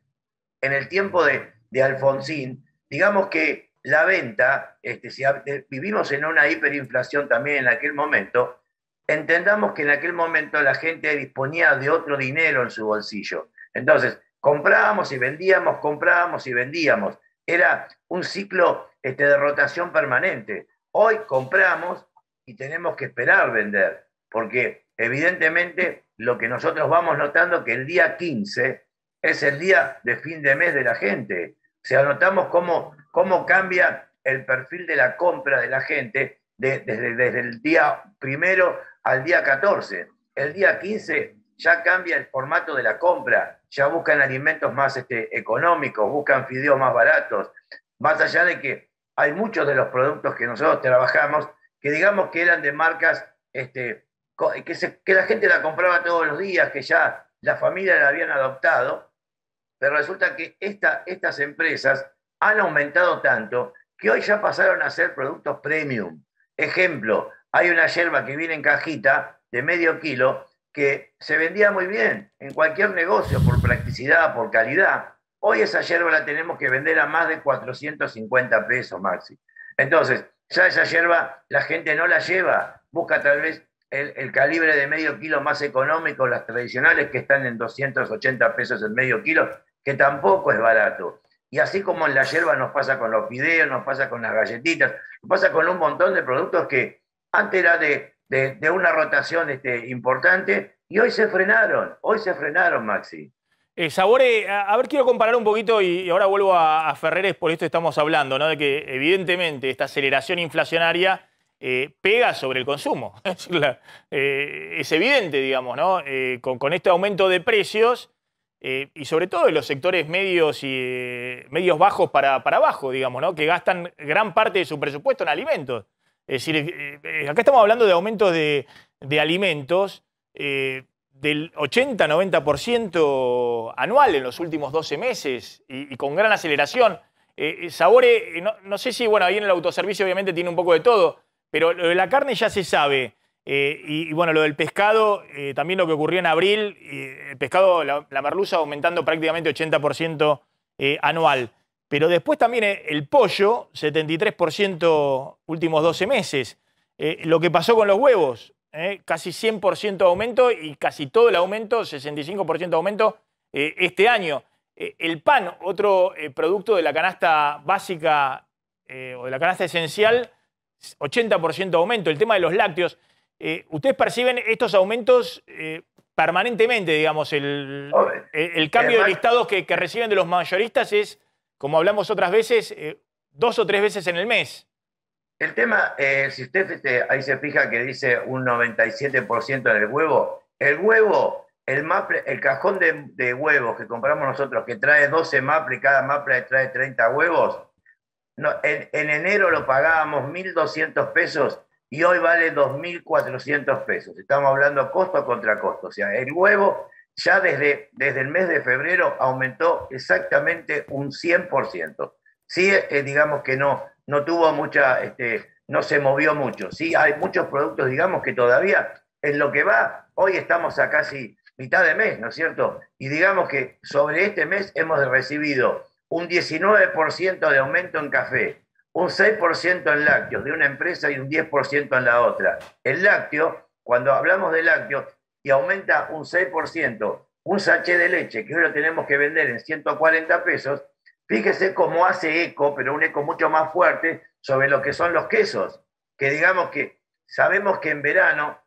en el tiempo de Alfonsín, digamos que la venta, si vivimos en una hiperinflación también en aquel momento, entendamos que en aquel momento la gente disponía de otro dinero en su bolsillo. Entonces, comprábamos y vendíamos, comprábamos y vendíamos. Era un ciclo de rotación permanente. Hoy compramos y tenemos que esperar vender, porque evidentemente lo que nosotros vamos notando que el día 15 es el día de fin de mes de la gente. O sea, notamos cómo cambia el perfil de la compra de la gente desde el día 1 al día 14. El día 15 ya cambia el formato de la compra, ya buscan alimentos más económicos, buscan fideos más baratos, más allá de que hay muchos de los productos que nosotros trabajamos que digamos que eran de marcas que la gente la compraba todos los días, que ya la familia la habían adoptado, pero resulta que estas empresas han aumentado tanto que hoy ya pasaron a ser productos premium. Ejemplo, hay una yerba que viene en cajita de medio kilo que se vendía muy bien en cualquier negocio por practicidad, por calidad. Hoy esa yerba la tenemos que vender a más de 450 pesos, Maxi. Entonces, ya esa yerba la gente no la lleva, busca tal vez el calibre de medio kilo más económico, las tradicionales que están en 280 pesos el medio kilo, que tampoco es barato. Y así como en la yerba nos pasa con los fideos, nos pasa con las galletitas, nos pasa con un montón de productos que antes era de una rotación importante y hoy se frenaron, Maxi. Sabore, a ver, quiero comparar un poquito y ahora vuelvo a Ferreres, por esto estamos hablando, ¿no? De que evidentemente esta aceleración inflacionaria pega sobre el consumo. Es evidente, digamos, ¿no? Con este aumento de precios y sobre todo en los sectores medios y medios bajos para abajo, digamos, ¿no? Que gastan gran parte de su presupuesto en alimentos. Es decir, acá estamos hablando de aumentos de alimentos del 80-90% anual en los últimos 12 meses y con gran aceleración. Sabore, no sé si, bueno, ahí en el autoservicio obviamente tiene un poco de todo, pero lo de la carne ya se sabe. Y bueno, lo del pescado, también lo que ocurrió en abril, el pescado, la merluza aumentando prácticamente 80% anual. Pero después también el pollo, 73% últimos 12 meses. Lo que pasó con los huevos, casi 100% de aumento y casi todo el aumento, 65% de aumento este año. El pan, otro producto de la canasta básica o de la canasta esencial, 80% de aumento. El tema de los lácteos. ¿Ustedes perciben estos aumentos permanentemente, digamos? El cambio de listados que reciben de los mayoristas es, como hablamos otras veces, 2 o 3 veces en el mes. El tema, si usted ahí se fija que dice un 97% en el huevo, el cajón de huevos que compramos nosotros, que trae 12 maples y cada maple trae 30 huevos, en enero lo pagábamos 1.200 pesos y hoy vale 2.400 pesos. Estamos hablando costo contra costo. O sea, el huevo ya desde el mes de febrero aumentó exactamente un 100%. Sí, digamos que no tuvo mucha, no se movió mucho. Sí, hay muchos productos, digamos, que todavía en lo que va, hoy estamos a casi mitad de mes, ¿no es cierto? Y digamos que sobre este mes hemos recibido un 19% de aumento en café, un 6% en lácteos de una empresa y un 10% en la otra. El lácteo, cuando hablamos de lácteos, y aumenta un 6%, un sachet de leche, que hoy lo tenemos que vender en 140 pesos, fíjese cómo hace eco, pero un eco mucho más fuerte, sobre lo que son los quesos, que digamos que sabemos que en verano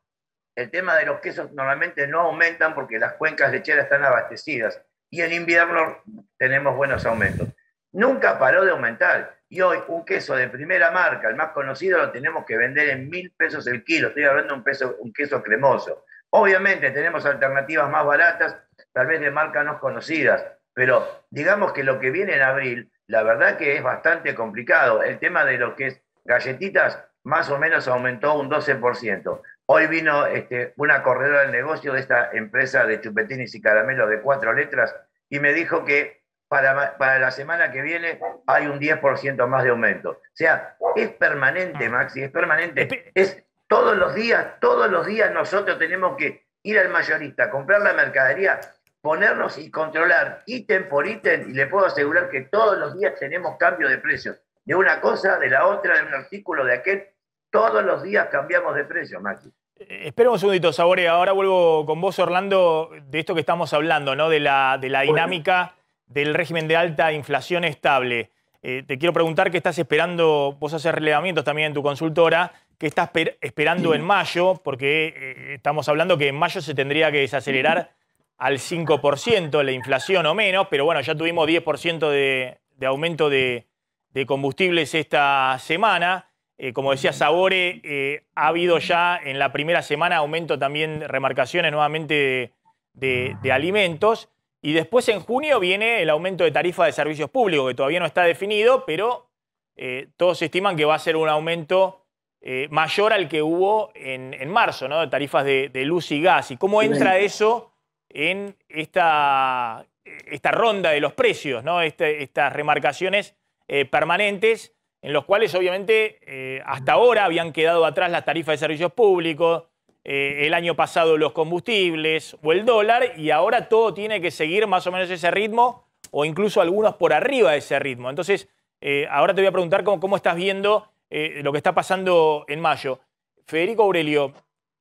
el tema de los quesos normalmente no aumentan porque las cuencas lecheras están abastecidas, y en invierno tenemos buenos aumentos. Nunca paró de aumentar, y hoy un queso de primera marca, el más conocido, lo tenemos que vender en 1.000 pesos el kilo. Estoy hablando de un queso cremoso. Obviamente tenemos alternativas más baratas, tal vez de marcas no conocidas, pero digamos que lo que viene en abril, la verdad que es bastante complicado. El tema de lo que es galletitas, más o menos aumentó un 12%. Hoy vino una corredora del negocio de esta empresa de chupetines y caramelos de 4 letras y me dijo que para la semana que viene hay un 10% más de aumento. O sea, es permanente, Maxi, es permanente. Es todos los días nosotros tenemos que ir al mayorista, comprar la mercadería, ponernos y controlar ítem por ítem, y le puedo asegurar que todos los días tenemos cambio de precios. De una cosa, de la otra, de un artículo, de aquel, todos los días cambiamos de precio, Maxi. Espera un segundito, Sabore. Ahora vuelvo con vos, Orlando, de esto que estamos hablando, ¿no? De la dinámica del régimen de alta inflación estable. Te quiero preguntar qué estás esperando, vos haces relevamientos también en tu consultora, qué estás esperando en mayo, porque estamos hablando que en mayo se tendría que desacelerar al 5% la inflación o menos, pero bueno, ya tuvimos 10% de aumento de combustibles esta semana. Como decía Sabore, ha habido ya en la primera semana aumento también, remarcaciones nuevamente de alimentos. Y después en junio viene el aumento de tarifa de servicios públicos, que todavía no está definido, pero todos estiman que va a ser un aumento mayor al que hubo en marzo, ¿no? De tarifas de luz y gas. ¿Y cómo entra eso en esta ronda de los precios, ¿no? Estas remarcaciones permanentes, en los cuales obviamente hasta ahora habían quedado atrás las tarifas de servicios públicos, el año pasado los combustibles o el dólar, y ahora todo tiene que seguir más o menos ese ritmo o incluso algunos por arriba de ese ritmo. Entonces, ahora te voy a preguntar cómo estás viendo lo que está pasando en mayo. Federico Aurelio,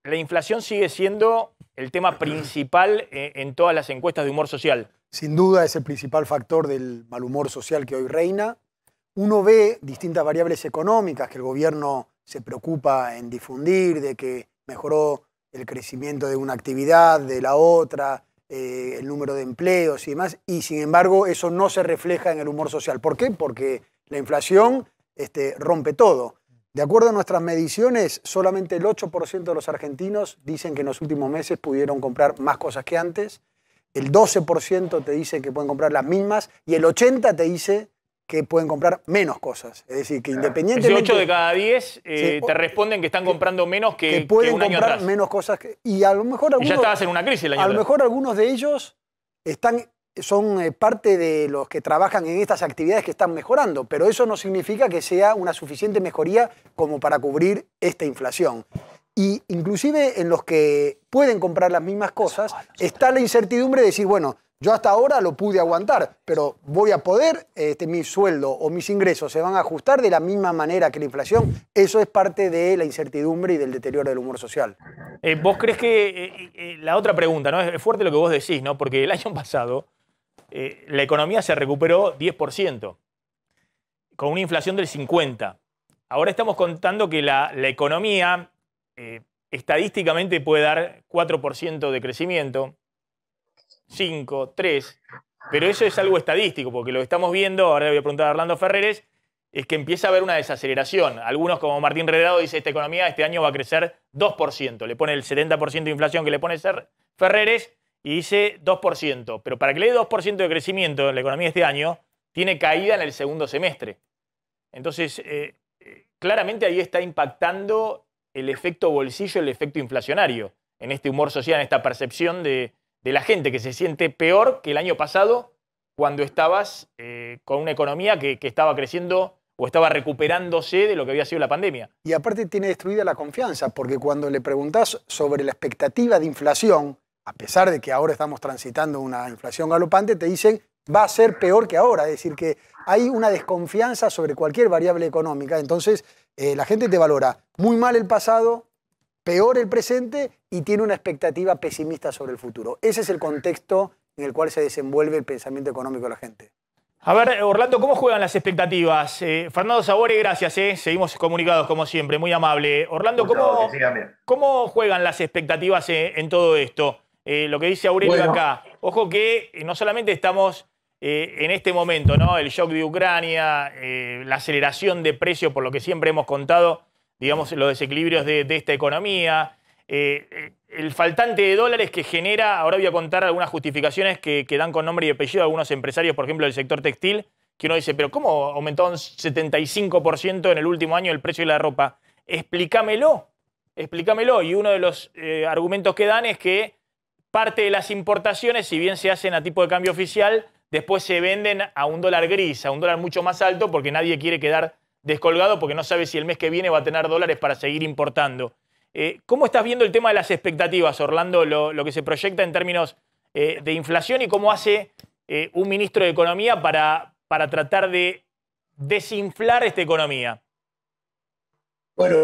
la inflación sigue siendo el tema principal en todas las encuestas de humor social. Sin duda es el principal factor del mal humor social que hoy reina. Uno ve distintas variables económicas que el gobierno se preocupa en difundir, de que mejoró el crecimiento de una actividad, de la otra, el número de empleos y demás, y sin embargo eso no se refleja en el humor social. ¿Por qué? Porque la inflación rompe todo. De acuerdo a nuestras mediciones, solamente el 8% de los argentinos dicen que en los últimos meses pudieron comprar más cosas que antes, el 12% te dice que pueden comprar las mismas y el 80% te dice que pueden comprar menos cosas. Es decir, que independientemente... 8 de cada 10 te responden que están comprando menos que pueden un año comprar atrás. Menos cosas. Y a lo mejor algunos... Y ya estabas en una crisis el año atrás. A lo mejor algunos de ellos son parte de los que trabajan en estas actividades que están mejorando, pero eso no significa que sea una suficiente mejoría como para cubrir esta inflación. Y inclusive en los que pueden comprar las mismas cosas, está la incertidumbre de decir, bueno, Yo hasta ahora lo pude aguantar, pero voy a poder, mi sueldo o mis ingresos se van a ajustar de la misma manera que la inflación. Eso es parte de la incertidumbre y del deterioro del humor social. ¿Vos crees que, la otra pregunta, ¿no? Es fuerte lo que vos decís, ¿no? Porque el año pasado la economía se recuperó 10%, con una inflación del 50%. Ahora estamos contando que la economía estadísticamente puede dar 4% de crecimiento, 5, 3, pero eso es algo estadístico, porque lo que estamos viendo, ahora le voy a preguntar a Orlando Ferreres, es que empieza a haber una desaceleración. Algunos, como Martín Redrado, dice esta economía este año va a crecer 2%. Le pone el 70% de inflación que le pone Ferreres y dice 2%. Pero para que le dé 2% de crecimiento en la economía este año, tiene caída en el segundo semestre. Entonces, claramente ahí está impactando el efecto bolsillo, el efecto inflacionario, en este humor social, en esta percepción de la gente que se siente peor que el año pasado cuando estabas con una economía que estaba creciendo o estaba recuperándose de lo que había sido la pandemia. Y aparte tiene destruida la confianza, porque cuando le preguntás sobre la expectativa de inflación, a pesar de que ahora estamos transitando una inflación galopante, te dicen va a ser peor que ahora. Es decir, que hay una desconfianza sobre cualquier variable económica. Entonces, la gente te valora muy mal el pasado, peor el presente y tiene una expectativa pesimista sobre el futuro. Ese es el contexto en el cual se desenvuelve el pensamiento económico de la gente. A ver, Orlando, ¿cómo juegan las expectativas? Fernando Sabore, gracias, seguimos comunicados como siempre, muy amable. Orlando, ¿cómo juegan las expectativas en todo esto? Lo que dice Aurelio acá, ojo que no solamente estamos en este momento, ¿no? El shock de Ucrania, la aceleración de precios, por lo que siempre hemos contado, digamos, los desequilibrios de esta economía, el faltante de dólares que genera, ahora voy a contar algunas justificaciones que dan con nombre y apellido a algunos empresarios, por ejemplo, del sector textil, que uno dice, pero ¿cómo aumentó un 75% en el último año el precio de la ropa? Explícamelo. Y uno de los argumentos que dan es que parte de las importaciones, si bien se hacen a tipo de cambio oficial, después se venden a un dólar gris, a un dólar mucho más alto, porque nadie quiere quedar descolgado porque no sabe si el mes que viene va a tener dólares para seguir importando. ¿Cómo estás viendo el tema de las expectativas, Orlando, lo que se proyecta en términos de inflación y cómo hace un ministro de Economía para tratar de desinflar esta economía? Bueno.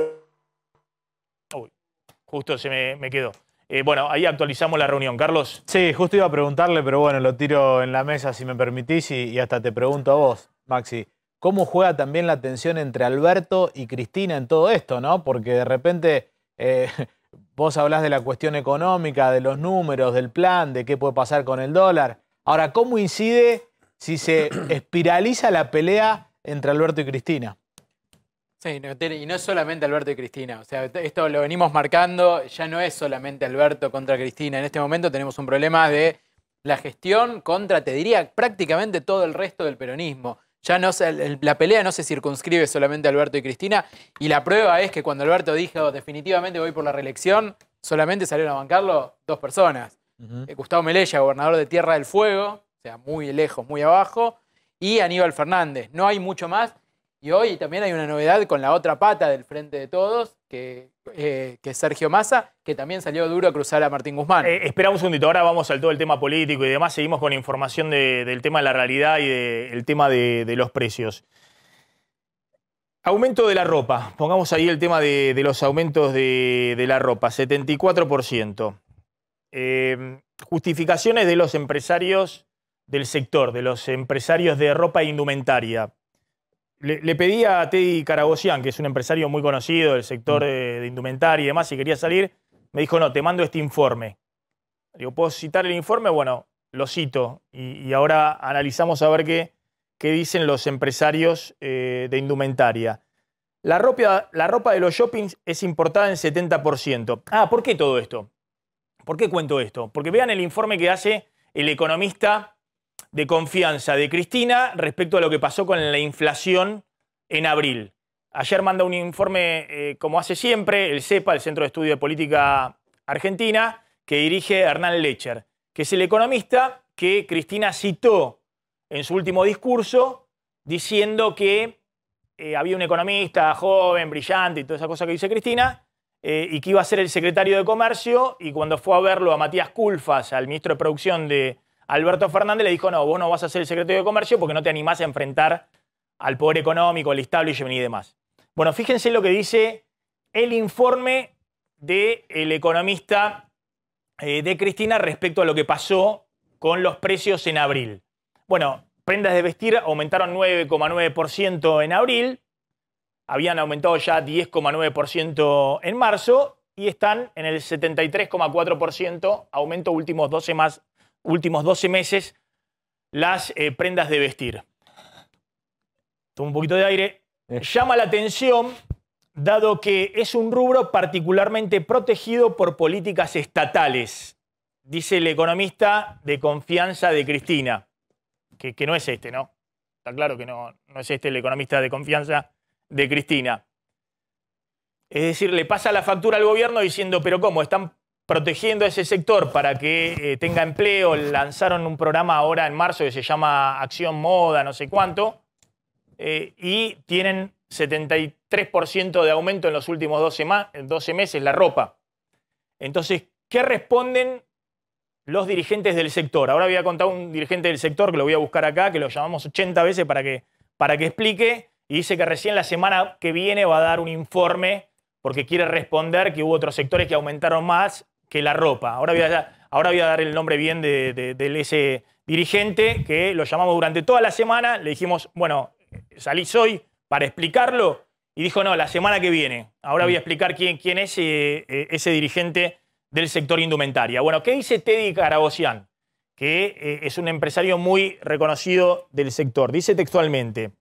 Uy, justo se me quedó. Bueno, ahí actualizamos la reunión. Carlos. Sí, justo iba a preguntarle, pero bueno, lo tiro en la mesa si me permitís y hasta te pregunto a vos, Maxi. ¿Cómo juega también la tensión entre Alberto y Cristina en todo esto, ¿no? Porque de repente vos hablás de la cuestión económica, de los números, del plan, de qué puede pasar con el dólar. Ahora, ¿cómo incide si se espiraliza la pelea entre Alberto y Cristina? Sí, y no es solamente Alberto y Cristina. O sea, esto lo venimos marcando, ya no es solamente Alberto contra Cristina. En este momento tenemos un problema de la gestión contra, te diría, prácticamente todo el resto del peronismo. Ya no la pelea no se circunscribe solamente a Alberto y Cristina, y la prueba es que cuando Alberto dijo definitivamente voy por la reelección, solamente salieron a bancarlo 2 personas. Gustavo Melella, gobernador de Tierra del Fuego, o sea, muy lejos, muy abajo, y Aníbal Fernández. No hay mucho más, y hoy también hay una novedad con la otra pata del Frente de Todos, que es Sergio Massa, que también salió duro a cruzar a Martín Guzmán. Esperamos un segundito, ahora vamos al todo el tema político y demás, seguimos con información del tema de la realidad y del tema de los precios. Aumento de la ropa, pongamos ahí el tema de los aumentos de la ropa, 74%. Justificaciones de los empresarios del sector, de los empresarios de ropa e indumentaria. Le pedí a Teddy Caragosian, que es un empresario muy conocido del sector de indumentaria y demás, si quería salir, me dijo, no, te mando este informe. Digo, ¿puedo citar el informe? Bueno, lo cito. Y ahora analizamos a ver qué dicen los empresarios de indumentaria. La ropa de los shoppings es importada en 70%. Ah, ¿por qué todo esto? ¿Por qué cuento esto? Porque vean el informe que hace el economista de confianza de Cristina respecto a lo que pasó con la inflación en abril. Ayer manda un informe, como hace siempre, el CEPA, el Centro de Estudio de Política Argentina, que dirige Hernán Lecher, que es el economista que Cristina citó en su último discurso, diciendo que había un economista joven, brillante y toda esa cosa que dice Cristina, y que iba a ser el secretario de Comercio, y cuando fue a verlo a Matías Culfas, al ministro de Producción de Alberto Fernández le dijo, no, vos no vas a ser el secretario de Comercio porque no te animás a enfrentar al poder económico, al establishment y demás. Bueno, fíjense lo que dice el informe del economista de Cristina respecto a lo que pasó con los precios en abril. Bueno, prendas de vestir aumentaron 9,9% en abril, habían aumentado ya 10,9% en marzo y están en el 73,4% aumento últimos 12 meses las prendas de vestir. Tomo un poquito de aire. Llama la atención, dado que es un rubro particularmente protegido por políticas estatales, dice el economista de confianza de Cristina, que no es este, ¿no? Está claro que no es este el economista de confianza de Cristina. Es decir, le pasa la factura al gobierno diciendo, pero ¿cómo? Están protegiendo a ese sector para que tenga empleo. Lanzaron un programa ahora en marzo que se llama Acción Moda, no sé cuánto, y tienen 73% de aumento en los últimos 12 meses la ropa. Entonces, ¿qué responden los dirigentes del sector? Ahora voy a contar un dirigente del sector que lo voy a buscar acá, que lo llamamos 80 veces para que explique, y dice que recién la semana que viene va a dar un informe porque quiere responder que hubo otros sectores que aumentaron más que la ropa. Ahora voy a dar el nombre bien de ese dirigente, que lo llamamos durante toda la semana, le dijimos, bueno, salís hoy para explicarlo, y dijo, no, la semana que viene. Ahora voy a explicar quién es ese dirigente del sector indumentaria. Bueno, ¿qué dice Teddy Carabosian? Que es un empresario muy reconocido del sector. Dice textualmente,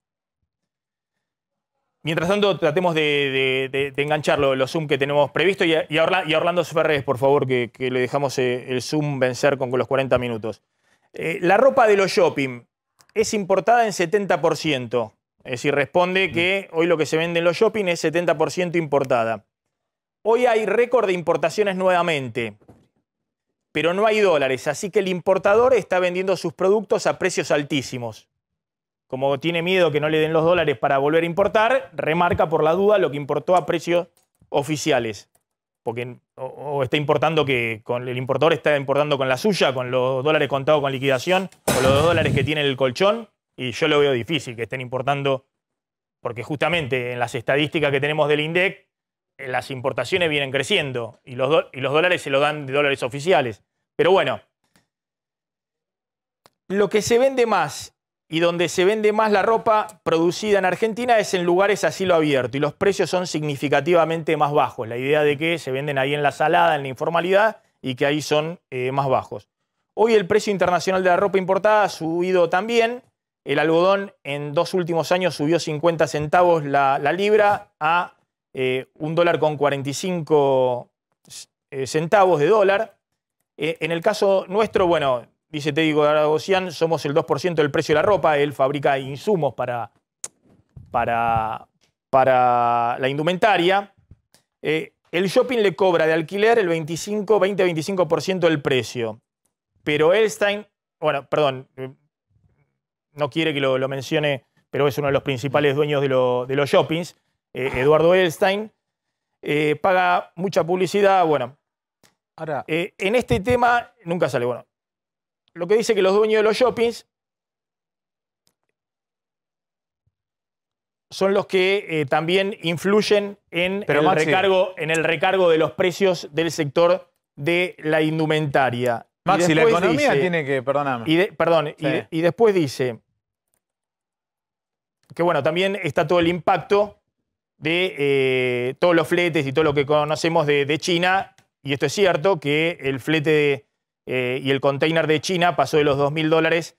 mientras tanto, tratemos de enganchar los Zoom que tenemos previsto, y a Orlando Ferrés, por favor, que le dejamos el Zoom vencer con los 40 minutos. La ropa de los shopping es importada en 70%. Es decir, responde que hoy lo que se vende en los shopping es 70% importada. Hoy hay récord de importaciones nuevamente, pero no hay dólares, así que el importador está vendiendo sus productos a precios altísimos. Como tiene miedo que no le den los dólares para volver a importar, remarca por la duda lo que importó a precios oficiales. Porque o está importando el importador está importando con la suya, con los dólares contados con liquidación, o los dólares que tiene el colchón, y yo lo veo difícil que estén importando, porque justamente en las estadísticas que tenemos del INDEC, las importaciones vienen creciendo, y los dólares se lo dan de dólares oficiales. Pero bueno, lo que se vende más y donde se vende más la ropa producida en Argentina es en lugares a cielo abierto, y los precios son significativamente más bajos. La idea de que se venden ahí en la salada, en la informalidad, y que ahí son más bajos. Hoy el precio internacional de la ropa importada ha subido también. El algodón en 2 últimos años subió 50 centavos la libra a $1,45 de dólar. En el caso nuestro, bueno, dice Teddy Carabosian, somos el 2% del precio de la ropa. Él fabrica insumos para la indumentaria. El shopping le cobra de alquiler el 20-25% del precio. Pero Elstein, bueno, perdón, no quiere que lo mencione, pero es uno de los principales dueños de los shoppings, Eduardo Elstein, paga mucha publicidad. Bueno, ahora, en este tema nunca sale. Bueno, lo que dice que los dueños de los shoppings son los que también influyen en el recargo de los precios del sector de la indumentaria. Maxi, la economía tiene que, perdóname. Y después dice que, bueno, también está todo el impacto de todos los fletes y todo lo que conocemos de China, y esto es cierto, que el flete y el container de China pasó de los $2.000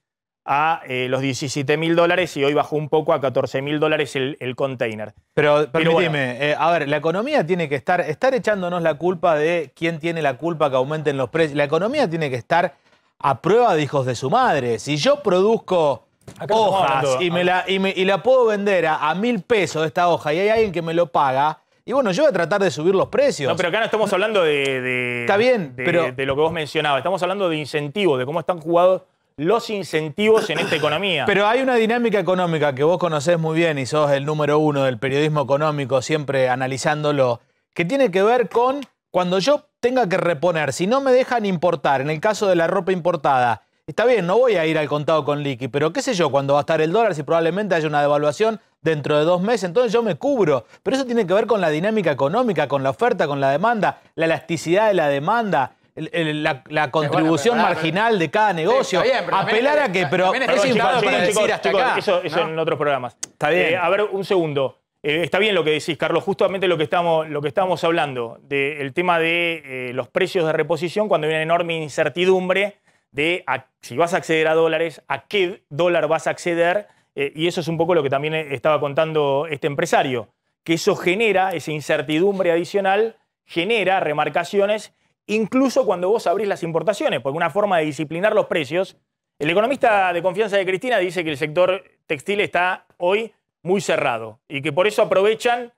a los $17.000, y hoy bajó un poco a $14.000 el container. Pero permíteme, bueno, a ver, la economía tiene que estar echándonos la culpa de quién tiene la culpa que aumenten los precios. La economía tiene que estar a prueba de hijos de su madre. Si yo produzco hojas y la puedo vender a $1.000 pesos esta hoja, y hay alguien que me lo paga, y bueno, yo voy a tratar de subir los precios. No, pero acá no estamos hablando Está bien, de lo que vos mencionabas. Estamos hablando de incentivos, de cómo están jugados los incentivos en esta economía. Pero hay una dinámica económica que vos conocés muy bien, y sos el número 1 del periodismo económico, siempre analizándolo, que tiene que ver con cuando yo tenga que reponer, si no me dejan importar, en el caso de la ropa importada, está bien, no voy a ir al contado con liqui, pero qué sé yo, cuando va a estar el dólar, si probablemente haya una devaluación dentro de 2 meses, entonces yo me cubro. Pero eso tiene que ver con la dinámica económica, con la oferta, con la demanda, la elasticidad de la demanda, la contribución marginal de cada negocio. Sí, bien, apelar a que, pero es importante decir hasta acá. Eso ¿no? En otros programas. Está bien. A ver, un segundo. Está bien lo que decís, Carlos, justamente lo que estamos hablando, del tema de los precios de reposición, cuando hay una enorme incertidumbre de si vas a acceder a dólares, a qué dólar vas a acceder, y eso es un poco lo que también estaba contando este empresario, que eso genera, esa incertidumbre adicional, genera remarcaciones, incluso cuando vos abrís las importaciones, porque una forma de disciplinar los precios. El economista de confianza de Cristina dice que el sector textil está hoy muy cerrado y que por eso aprovechan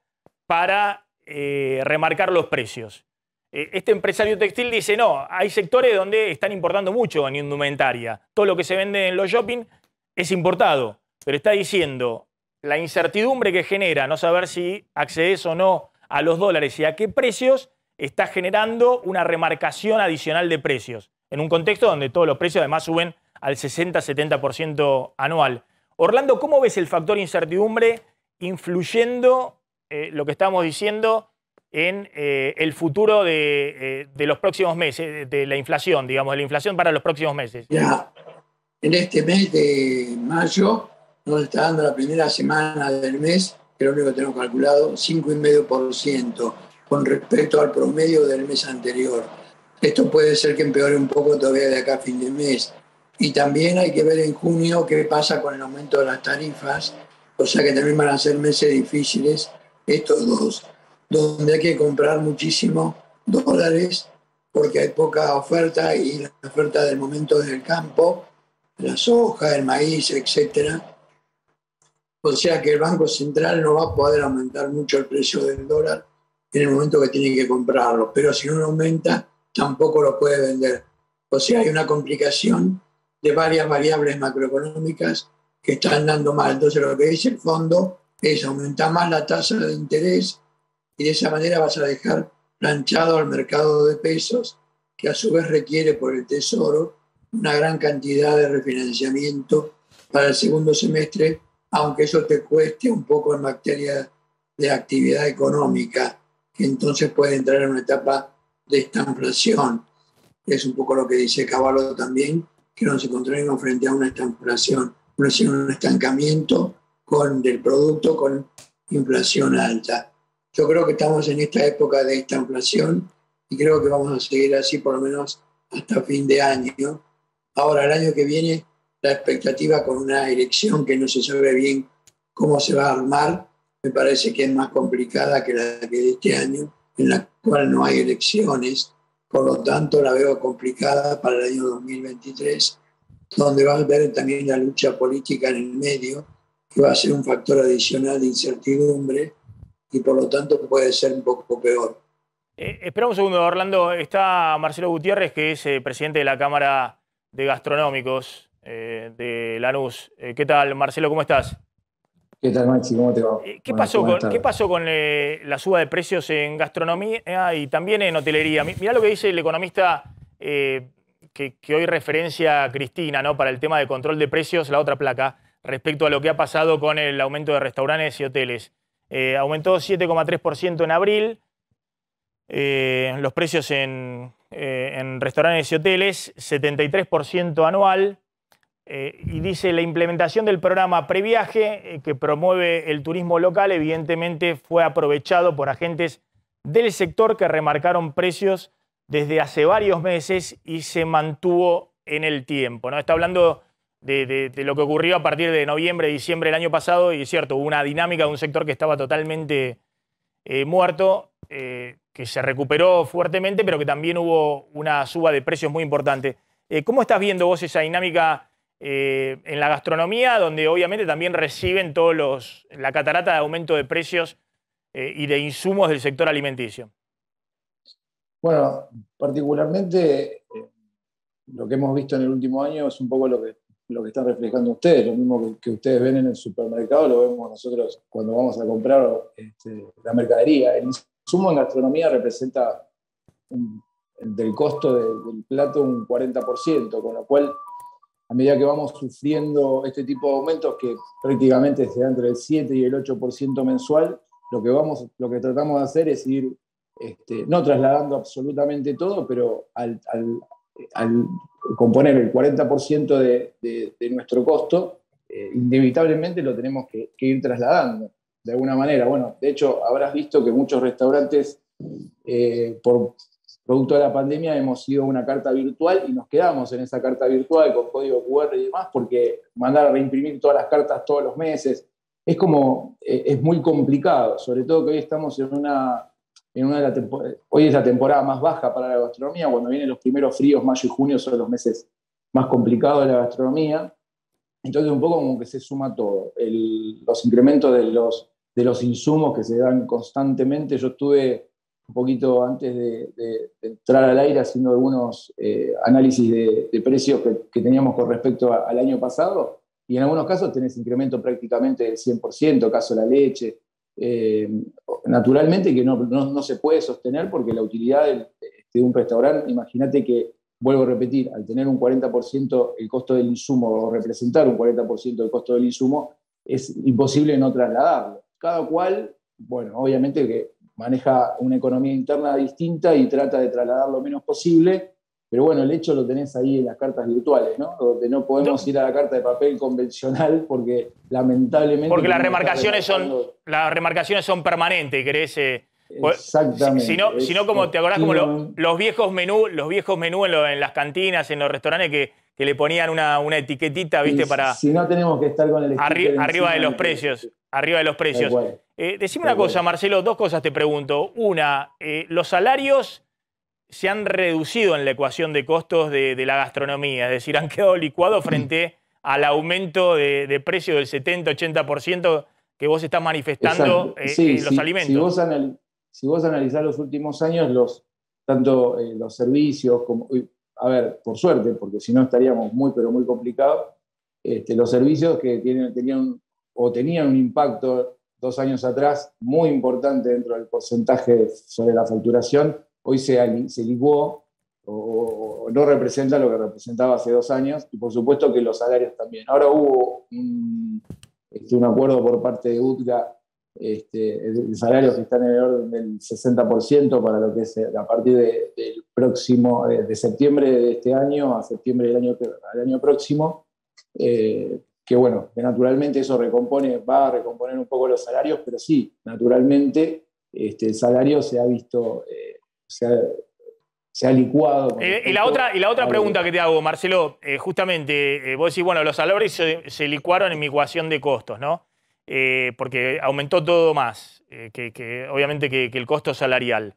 para remarcar los precios. Este empresario textil dice, no, hay sectores donde están importando mucho en indumentaria. Todo lo que se vende en los shopping es importado, pero está diciendo la incertidumbre que genera no saber si accedes o no a los dólares y a qué precios está generando una remarcación adicional de precios, en un contexto donde todos los precios además suben al 60-70% anual. Orlando, ¿cómo ves el factor incertidumbre influyendo lo que estamos diciendo en el futuro de los próximos meses, de la inflación, digamos, de la inflación para los próximos meses? Ya, en este mes de mayo nos está dando la primera semana del mes, que es lo único que tenemos calculado, 5,5% con respecto al promedio del mes anterior. Esto puede ser que empeore un poco todavía de acá a fin de mes. Y también hay que ver en junio qué pasa con el aumento de las tarifas, o sea que también van a ser meses difíciles estos dos, donde hay que comprar muchísimos dólares porque hay poca oferta y la oferta del momento es el campo, la soja, el maíz, etc. O sea que el Banco Central no va a poder aumentar mucho el precio del dólar en el momento que tiene que comprarlo, pero si no lo aumenta, tampoco lo puede vender. O sea, hay una complicación de varias variables macroeconómicas que están dando mal. Entonces lo que dice el fondo es aumentar más la tasa de interés y de esa manera vas a dejar planchado al mercado de pesos, que a su vez requiere por el Tesoro una gran cantidad de refinanciamiento para el segundo semestre, aunque eso te cueste un poco en materia de actividad económica, que entonces puede entrar en una etapa de estanflación. Es un poco lo que dice Cavallo también, que nos encontraremos frente a una estanflación, un estancamiento del producto con inflación alta. Yo creo que estamos en esta época de estanflación y creo que vamos a seguir así por lo menos hasta fin de año. Ahora, el año que viene, la expectativa con una elección que no se sabe bien cómo se va a armar, me parece que es más complicada que la que de este año, en la cual no hay elecciones. Por lo tanto, la veo complicada para el año 2023, donde va a haber también la lucha política en el medio, que va a ser un factor adicional de incertidumbre y por lo tanto puede ser un poco peor. Espera un segundo, Orlando. Está Marcelo Gutiérrez, que es presidente de la Cámara de Gastronómicos de Lanús. ¿Qué tal, Marcelo? ¿Cómo estás? ¿Qué tal, Maxi? ¿Cómo te va? ¿Qué pasó con la suba de precios en gastronomía y también en hotelería? Mirá lo que dice el economista que hoy referencia a Cristina, ¿no? Para el tema de control de precios, la otra placa, respecto a lo que ha pasado con el aumento de restaurantes y hoteles. Aumentó 7,3% en abril los precios en restaurantes y hoteles, 73% anual. Y dice, la implementación del programa Previaje, que promueve el turismo local, evidentemente fue aprovechado por agentes del sector que remarcaron precios desde hace varios meses y se mantuvo en el tiempo, ¿no? Está hablando de lo que ocurrió a partir de noviembre, diciembre del año pasado, y es cierto, hubo una dinámica de un sector que estaba totalmente muerto, que se recuperó fuertemente, pero que también hubo una suba de precios muy importante. ¿Cómo estás viendo vos esa dinámica en la gastronomía, donde obviamente también reciben la catarata de aumento de precios y de insumos del sector alimenticio? Bueno, particularmente lo que hemos visto en el último año es un poco lo que están reflejando ustedes. Lo mismo que ustedes ven en el supermercado, lo vemos nosotros cuando vamos a comprar la mercadería. El insumo en gastronomía representa del costo del plato un 40%, con lo cual a medida que vamos sufriendo este tipo de aumentos, que prácticamente se da entre el 7 y el 8% mensual, lo que tratamos de hacer es ir, no trasladando absolutamente todo, pero al componer el 40% de nuestro costo, inevitablemente lo tenemos que ir trasladando de alguna manera. Bueno, de hecho, habrás visto que muchos restaurantes, por producto de la pandemia, hemos ido a una carta virtual y nos quedamos en esa carta virtual con código QR y demás, porque mandar a reimprimir todas las cartas todos los meses es muy complicado, sobre todo que hoy estamos hoy es la temporada más baja para la gastronomía. Cuando vienen los primeros fríos, mayo y junio, son los meses más complicados de la gastronomía. Entonces un poco como que se suma todo. Los incrementos de los insumos que se dan constantemente. Yo estuve un poquito antes de entrar al aire haciendo algunos análisis de precios que teníamos con respecto al año pasado, y en algunos casos tenés incremento prácticamente del 100%, caso la leche. Naturalmente que no se puede sostener, porque la utilidad de un restaurante, imagínate que, vuelvo a repetir, al tener un 40% el costo del insumo, o representar un 40% del costo del insumo, es imposible no trasladarlo. Cada cual, bueno, obviamente que maneja una economía interna distinta y trata de trasladar lo menos posible, pero bueno, el hecho lo tenés ahí en las cartas virtuales, ¿no? Donde no podemos ir a la carta de papel convencional porque lamentablemente... Porque las remarcaciones son permanentes, ¿querés? Exactamente. Si no, como te acordás, como los viejos menús en las cantinas, en los restaurantes, que le ponían una etiquetita, ¿viste? Para... Si no, tenemos que estar con el arriba de los precios. Arriba de los precios. Decime una cosa, Marcelo, dos cosas te pregunto. Una, los salarios se han reducido en la ecuación de costos de la gastronomía, es decir, han quedado licuados frente al aumento de precio del 70-80% que vos estás manifestando en los alimentos. Si vos analizás los últimos años, tanto los servicios como... A ver, por suerte, porque si no estaríamos muy, pero muy complicados, los servicios que tenían un impacto 2 años atrás muy importante dentro del porcentaje sobre la facturación, hoy se licuó o no representa lo que representaba hace 2 años, y por supuesto que los salarios también. Ahora hubo un acuerdo por parte de UTGA de salarios que están en el orden del 60% para lo que es a partir del próximo, de septiembre de este año a septiembre del año próximo, que bueno, que naturalmente eso va a recomponer un poco los salarios, pero sí, naturalmente el salario se ha visto, se ha licuado. Y la otra pregunta que te hago, Marcelo, justamente, vos decís, bueno, los salarios se licuaron en mi ecuación de costos, ¿no? Porque aumentó todo más, obviamente que el costo salarial.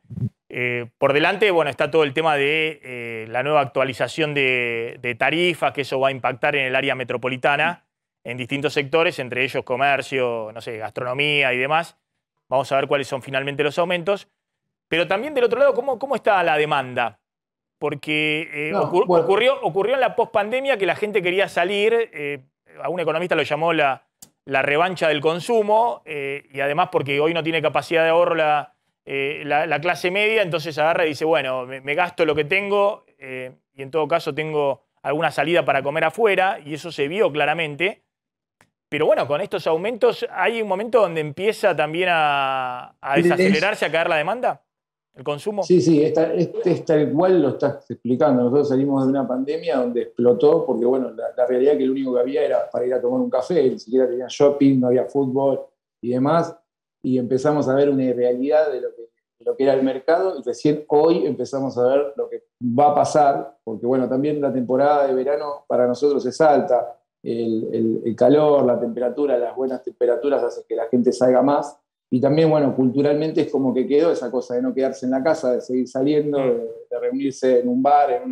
Por delante, bueno, está todo el tema de la nueva actualización de tarifas, que eso va a impactar en el área metropolitana, en distintos sectores, entre ellos comercio, no sé, gastronomía y demás. Vamos a ver cuáles son finalmente los aumentos. Pero también del otro lado, ¿cómo está la demanda? Porque ocurrió en la pospandemia que la gente quería salir, a un economista lo llamó la revancha del consumo, y además porque hoy no tiene capacidad de ahorro la clase media, entonces agarra y dice, bueno, me gasto lo que tengo, y en todo caso tengo alguna salida para comer afuera, y eso se vio claramente. Pero bueno, con estos aumentos, ¿hay un momento donde empieza también a desacelerarse, a caer la demanda, el consumo? Sí, tal cual lo estás explicando. Nosotros salimos de una pandemia donde explotó, porque bueno, la realidad es que lo único que había era para ir a tomar un café, ni siquiera tenía shopping, no había fútbol y demás, y empezamos a ver una irrealidad de lo que era el mercado, y recién hoy empezamos a ver lo que va a pasar, porque bueno, también la temporada de verano para nosotros es alta. El calor, la temperatura, las buenas temperaturas hacen que la gente salga más, y también, bueno, culturalmente es como que quedó esa cosa de no quedarse en la casa, de seguir saliendo, de reunirse en un bar,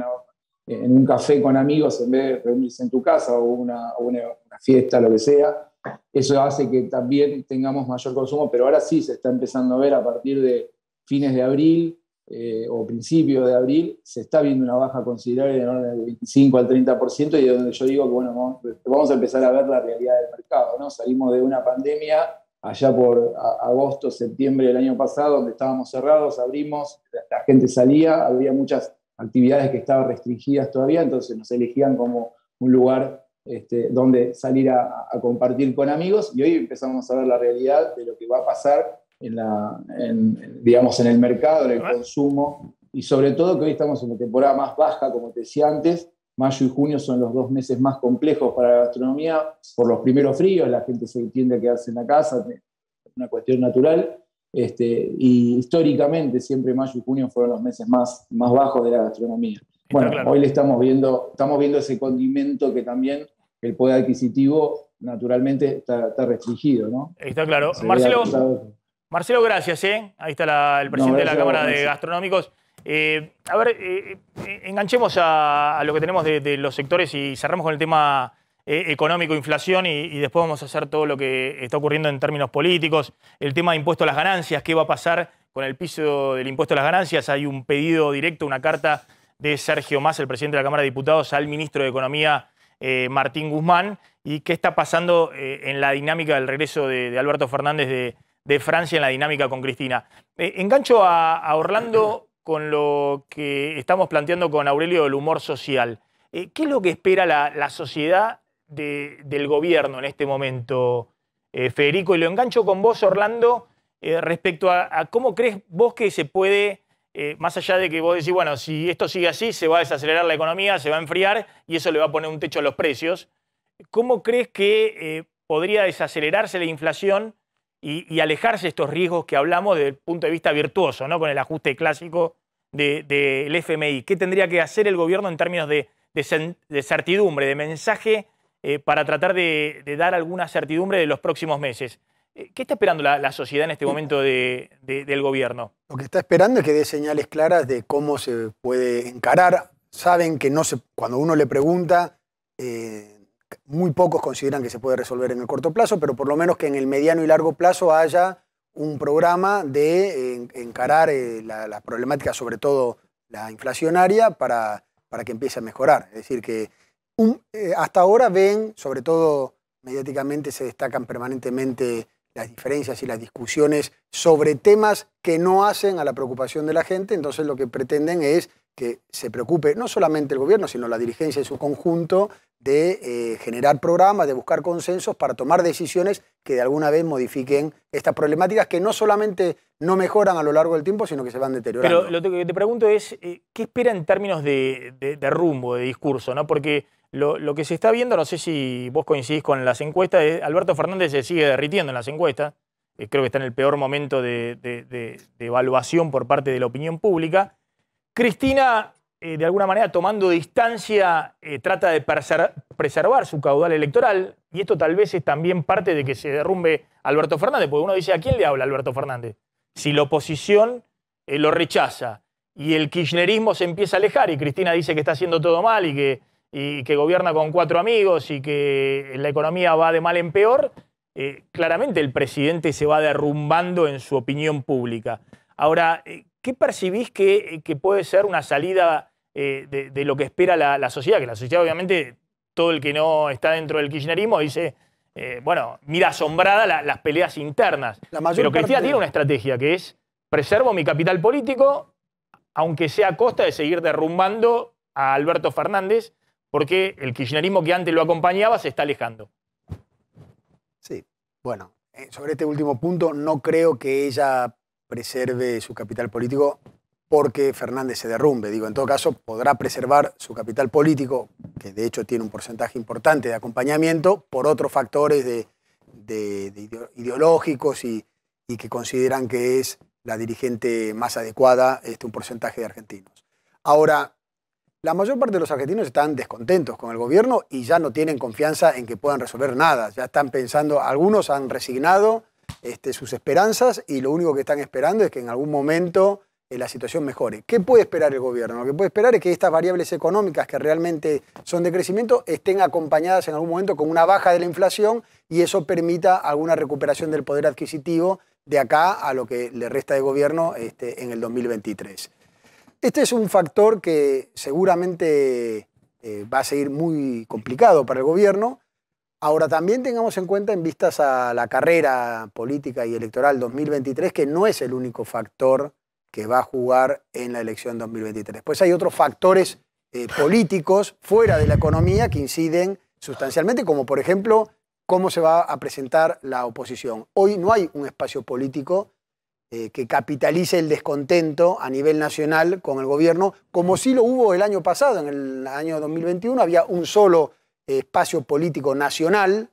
en un café con amigos, en vez de reunirse en tu casa o una fiesta, lo que sea. Eso hace que también tengamos mayor consumo, pero ahora sí se está empezando a ver a partir de fines de abril o principios de abril, se está viendo una baja considerable en orden del 25 al 30%, y de donde yo digo que bueno, vamos a empezar a ver la realidad del mercado, ¿no? Salimos de una pandemia allá por agosto, septiembre del año pasado, donde estábamos cerrados, abrimos, la gente salía, había muchas actividades que estaban restringidas todavía, entonces nos elegían como un lugar donde salir a compartir con amigos, y hoy empezamos a ver la realidad de lo que va a pasar digamos, en el mercado, en el consumo, y sobre todo que hoy estamos en una temporada más baja, como te decía antes. Mayo y junio son los 2 meses más complejos para la gastronomía por los primeros fríos, la gente se tiende a quedarse en la casa, una cuestión natural, y históricamente siempre mayo y junio fueron los meses más bajos de la gastronomía. Bueno, claro, hoy estamos viendo ese condimento que también el poder adquisitivo naturalmente está restringido, ¿no? Está claro. Marcelo, gracias. Ahí está el presidente de la Cámara de Gastronómicos. A ver, enganchemos a lo que tenemos de los sectores y cerramos con el tema económico, inflación, y después vamos a hacer todo lo que está ocurriendo en términos políticos. El tema de impuesto a las ganancias, ¿qué va a pasar con el piso del impuesto a las ganancias? Hay un pedido directo, una carta de Sergio Massa, el presidente de la Cámara de Diputados, al ministro de Economía, Martín Guzmán. ¿Y qué está pasando en la dinámica del regreso de Alberto Fernández de Francia, en la dinámica con Cristina? Engancho a Orlando con lo que estamos planteando con Aurelio del humor social. ¿Qué es lo que espera la sociedad del gobierno en este momento, Federico? Y lo engancho con vos, Orlando, respecto a cómo crees vos que se puede, más allá de que vos decís, bueno, si esto sigue así, se va a desacelerar la economía, se va a enfriar y eso le va a poner un techo a los precios. ¿Cómo crees que podría desacelerarse la inflación y alejarse estos riesgos que hablamos desde el punto de vista virtuoso, ¿no? Con el ajuste clásico del FMI? ¿Qué tendría que hacer el gobierno en términos de certidumbre, de mensaje, para tratar de dar alguna certidumbre de los próximos meses? ¿Qué está esperando la sociedad en este momento del gobierno? Lo que está esperando es que dé señales claras de cómo se puede encarar. Saben que cuando uno le pregunta, muy pocos consideran que se puede resolver en el corto plazo, pero por lo menos que en el mediano y largo plazo haya un programa de encarar la problemática, sobre todo la inflacionaria, para que empiece a mejorar. Es decir, que hasta ahora ven, sobre todo mediáticamente se destacan permanentemente las diferencias y las discusiones sobre temas que no hacen a la preocupación de la gente. Entonces lo que pretenden es que se preocupe no solamente el gobierno, sino la dirigencia en su conjunto de generar programas, de buscar consensos para tomar decisiones que de alguna vez modifiquen estas problemáticas que no solamente no mejoran a lo largo del tiempo, sino que se van deteriorando. Pero lo que te pregunto es, ¿qué espera en términos de rumbo, de discurso, ¿no? Porque lo que se está viendo, no sé si vos coincidís con las encuestas, Alberto Fernández se sigue derritiendo en las encuestas. Creo que está en el peor momento de evaluación por parte de la opinión pública. Cristina, de alguna manera, tomando distancia, trata de preservar su caudal electoral, y esto tal vez es también parte de que se derrumbe Alberto Fernández, porque uno dice, ¿a quién le habla Alberto Fernández? Si la oposición lo rechaza y el kirchnerismo se empieza a alejar y Cristina dice que está haciendo todo mal y que gobierna con 4 amigos y que la economía va de mal en peor, claramente el presidente se va derrumbando en su opinión pública. Ahora, ¿qué percibís que puede ser una salida de lo que espera la sociedad? Que la sociedad, obviamente, todo el que no está dentro del kirchnerismo dice, bueno, mira asombrada las peleas internas. Pero Cristina tiene una estrategia que es, preservo mi capital político, aunque sea a costa de seguir derrumbando a Alberto Fernández, porque el kirchnerismo que antes lo acompañaba se está alejando. Sí, bueno, sobre este último punto no creo que ella preserve su capital político porque Fernández se derrumbe. Digo, en todo caso, podrá preservar su capital político, que de hecho tiene un porcentaje importante de acompañamiento, por otros factores ideológicos y que consideran que es la dirigente más adecuada, un porcentaje de argentinos. Ahora, la mayor parte de los argentinos están descontentos con el gobierno y ya no tienen confianza en que puedan resolver nada. Ya están pensando, algunos han resignado sus esperanzas y lo único que están esperando es que en algún momento la situación mejore. ¿Qué puede esperar el gobierno? Lo que puede esperar es que estas variables económicas que realmente son de crecimiento estén acompañadas en algún momento con una baja de la inflación y eso permita alguna recuperación del poder adquisitivo de acá a lo que le resta de gobierno en el 2023. Este es un factor que seguramente va a seguir muy complicado para el gobierno. Ahora, también tengamos en cuenta, en vistas a la carrera política y electoral 2023, que no es el único factor que va a jugar en la elección 2023. Pues hay otros factores políticos fuera de la economía que inciden sustancialmente, como por ejemplo cómo se va a presentar la oposición. Hoy no hay un espacio político que capitalice el descontento a nivel nacional con el gobierno, como sí lo hubo el año pasado. En el año 2021 había un solo espacio político nacional,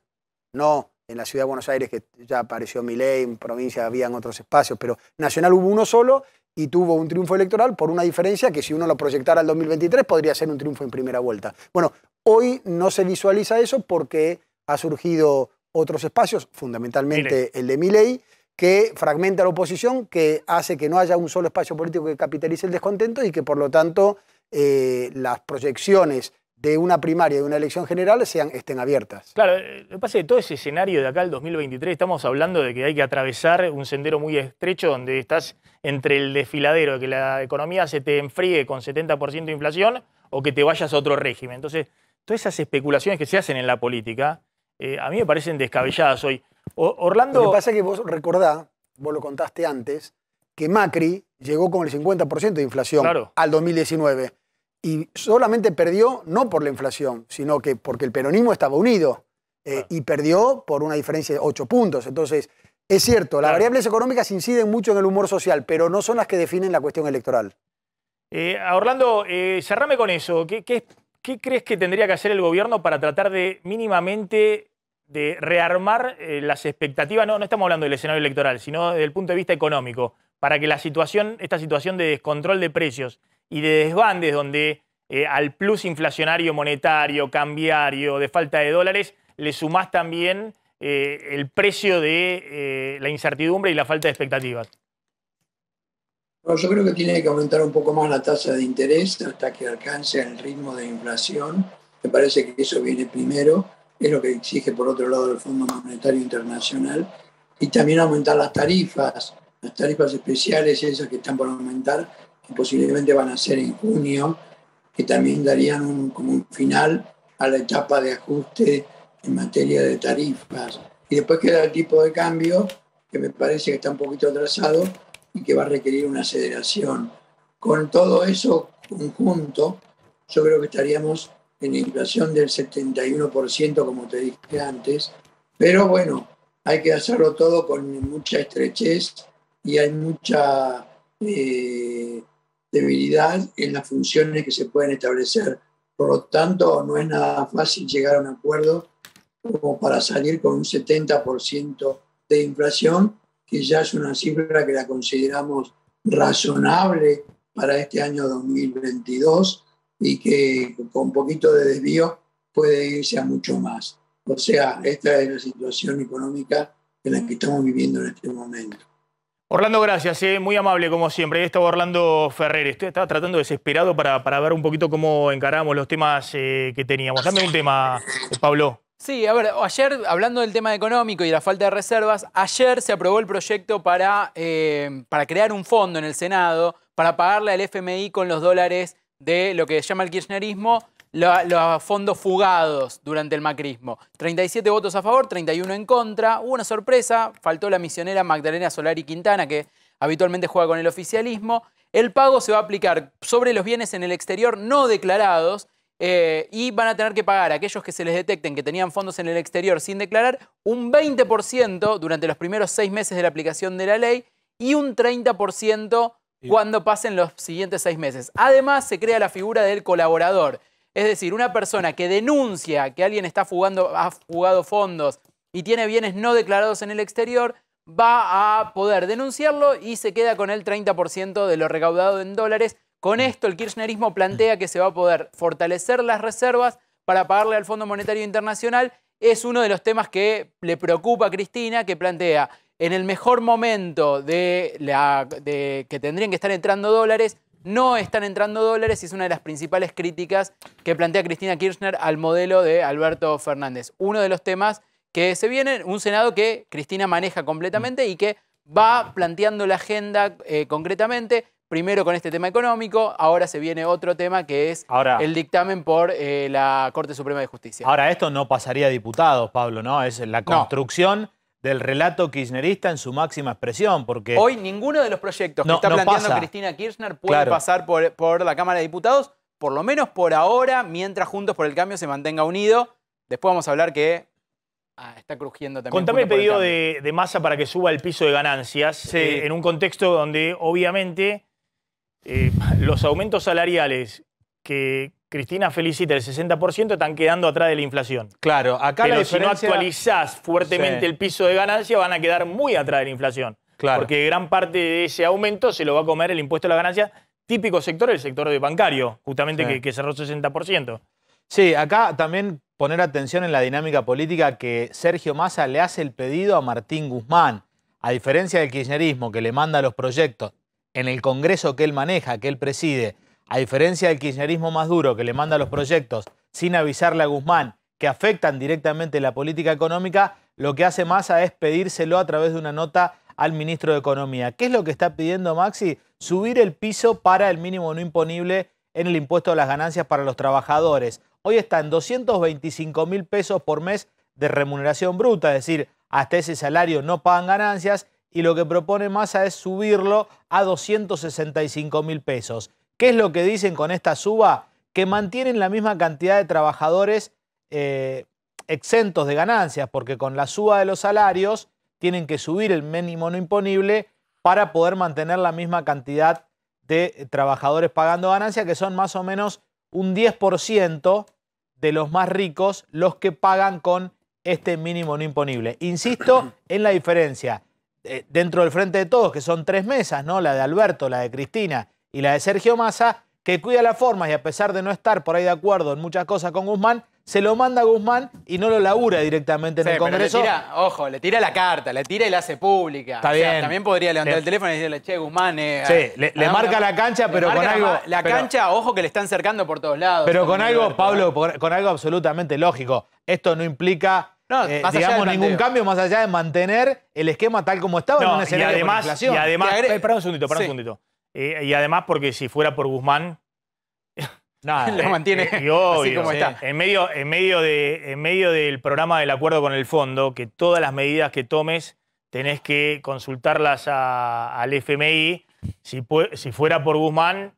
no en la ciudad de Buenos Aires, que ya apareció Milei, en provincia habían otros espacios, pero nacional hubo uno solo y tuvo un triunfo electoral por una diferencia que si uno lo proyectara al 2023 podría ser un triunfo en primera vuelta. Bueno, hoy no se visualiza eso porque ha surgido otros espacios, fundamentalmente el de Milei, que fragmenta a la oposición, que hace que no haya un solo espacio político que capitalice el descontento y que por lo tanto las proyecciones de una primaria y de una elección general estén abiertas. Claro, lo que pasa es que todo ese escenario de acá al 2023, estamos hablando de que hay que atravesar un sendero muy estrecho donde estás entre el desfiladero, de que la economía se te enfríe con 70% de inflación o que te vayas a otro régimen. Entonces, todas esas especulaciones que se hacen en la política, a mí me parecen descabelladas hoy. Orlando... Lo que pasa es que vos recordá, vos lo contaste antes, que Macri llegó con el 50% de inflación al 2019. Y solamente perdió, no por la inflación, sino que porque el peronismo estaba unido. Y perdió por una diferencia de 8 puntos. Entonces, es cierto, las variables económicas inciden mucho en el humor social, pero no son las que definen la cuestión electoral. Orlando, cerrame con eso. ¿Qué crees que tendría que hacer el gobierno para tratar de mínimamente de rearmar las expectativas? No estamos hablando del escenario electoral, sino desde el punto de vista económico, para que esta situación de descontrol de precios y de desbandes donde al plus inflacionario monetario, cambiario, de falta de dólares, le sumás también el precio de la incertidumbre y la falta de expectativas? Bueno, yo creo que tiene que aumentar un poco más la tasa de interés hasta que alcance el ritmo de inflación. Me parece que eso viene primero, es lo que exige por otro lado el Fondo Monetario Internacional, y también aumentar las tarifas especiales, esas que están por aumentar, que posiblemente van a ser en junio, que también darían como un final a la etapa de ajuste en materia de tarifas. Y después queda el tipo de cambio, que me parece que está un poquito atrasado y que va a requerir una aceleración. Con todo eso conjunto, yo creo que estaríamos en inflación del 71%, como te dije antes, pero bueno, hay que hacerlo todo con mucha estrechez y hay mucha debilidad en las funciones que se pueden establecer. Por lo tanto, no es nada fácil llegar a un acuerdo como para salir con un 70% de inflación, que ya es una cifra que la consideramos razonable para este año 2022 y que con un poquito de desvío puede irse a mucho más. O sea, esta es la situación económica en la que estamos viviendo en este momento. Orlando, gracias, muy amable como siempre. Ahí estaba Orlando Ferrer. Estaba tratando desesperado para ver un poquito cómo encaramos los temas que teníamos. Dame un tema, Pablo. Sí, a ver, ayer, hablando del tema económico y de la falta de reservas, ayer se aprobó el proyecto para crear un fondo en el Senado para pagarle al FMI con los dólares de lo que se llama el kirchnerismo, los fondos fugados durante el macrismo. 37 votos a favor, 31 en contra. Hubo una sorpresa, faltó la misionera Magdalena Solari Quintana, que habitualmente juega con el oficialismo. El pago se va a aplicar sobre los bienes en el exterior no declarados y van a tener que pagar a aquellos que se les detecten que tenían fondos en el exterior sin declarar un 20% durante los primeros 6 meses de la aplicación de la ley y un 30% cuando pasen los siguientes 6 meses. Además, se crea la figura del colaborador. Es decir, una persona que denuncia que alguien ha fugado fondos y tiene bienes no declarados en el exterior, va a poder denunciarlo y se queda con el 30% de lo recaudado en dólares. Con esto, el kirchnerismo plantea que se va a poder fortalecer las reservas para pagarle al Fondo Monetario Internacional. Es uno de los temas que le preocupa a Cristina, que plantea en el mejor momento de que tendrían que estar entrando dólares, no están entrando dólares y es una de las principales críticas que plantea Cristina Kirchner al modelo de Alberto Fernández. Uno de los temas que se viene, un Senado que Cristina maneja completamente y que va planteando la agenda concretamente, primero con este tema económico, ahora se viene otro tema que es el dictamen por la Corte Suprema de Justicia. Ahora, esto no pasaría a diputados, Pablo, ¿no? Es la construcción del relato kirchnerista en su máxima expresión, porque hoy ninguno de los proyectos que está planteando Cristina Kirchner puede pasar por la Cámara de Diputados por lo menos por ahora, mientras Juntos por el Cambio se mantenga unido. Después vamos a hablar que está crujiendo también. Contame el Juntos por pedido Cambio. de Massa para que suba el piso de ganancias, Sí. en un contexto donde obviamente los aumentos salariales que Cristina felicita, el 60%, están quedando atrás de la inflación. Claro, acá Pero la diferencia... si no actualizás fuertemente Sí. el piso de ganancia, van a quedar muy atrás de la inflación. Claro. Porque gran parte de ese aumento se lo va a comer el impuesto a la ganancia. Típico sector, el sector de bancario, justamente Sí. que cerró 60%. Sí, acá también poner atención en la dinámica política que Sergio Massa le hace el pedido a Martín Guzmán. A diferencia del kirchnerismo, que le manda los proyectos en el Congreso que él maneja, que él preside, a diferencia del kirchnerismo más duro, que le manda los proyectos sin avisarle a Guzmán, que afectan directamente la política económica, lo que hace Massa es pedírselo a través de una nota al ministro de Economía. ¿Qué es lo que está pidiendo Maxi? Subir el piso para el mínimo no imponible en el impuesto a las ganancias para los trabajadores. Hoy está en 225.000 pesos por mes de remuneración bruta, es decir, hasta ese salario no pagan ganancias, y lo que propone Massa es subirlo a 265.000 pesos. ¿Qué es lo que dicen con esta suba? Que mantienen la misma cantidad de trabajadores exentos de ganancias, porque con la suba de los salarios tienen que subir el mínimo no imponible para poder mantener la misma cantidad de trabajadores pagando ganancias, que son más o menos un 10% de los más ricos los que pagan con este mínimo no imponible. Insisto en la diferencia. Dentro del Frente de Todos, que son 3 mesas, ¿no? La de Alberto, la de Cristina y la de Sergio Massa, que cuida las formas y a pesar de no estar por ahí de acuerdo en muchas cosas con Guzmán, se lo manda a Guzmán y no lo labura directamente en el Congreso. Le tira la carta, le tira y la hace pública. Está bien. También podría levantar el teléfono y decirle, che, Guzmán... Sí, le marca la cancha, pero con algo... La cancha, ojo que le están cercando por todos lados. Pero con algo, Pablo, con algo absolutamente lógico. Esto no implica, digamos, ningún cambio más allá de mantener el esquema tal como estaba en un escenario con inflación. Y además, pará un segundito. Y además, porque si fuera por Guzmán... Nada, lo mantiene obvio, así como está. En medio del programa del acuerdo con el fondo, que todas las medidas que tomes tenés que consultarlas al FMI. Si fuera por Guzmán,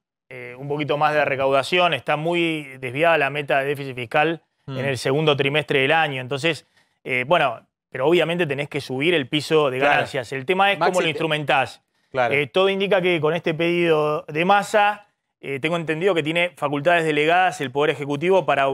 un poquito más de recaudación. Está muy desviada la meta de déficit fiscal en el segundo trimestre del año. Entonces, pero obviamente tenés que subir el piso de ganancias. El tema es cómo lo instrumentás. Claro. Todo indica que con este pedido de Massa, tengo entendido que tiene facultades delegadas el Poder Ejecutivo para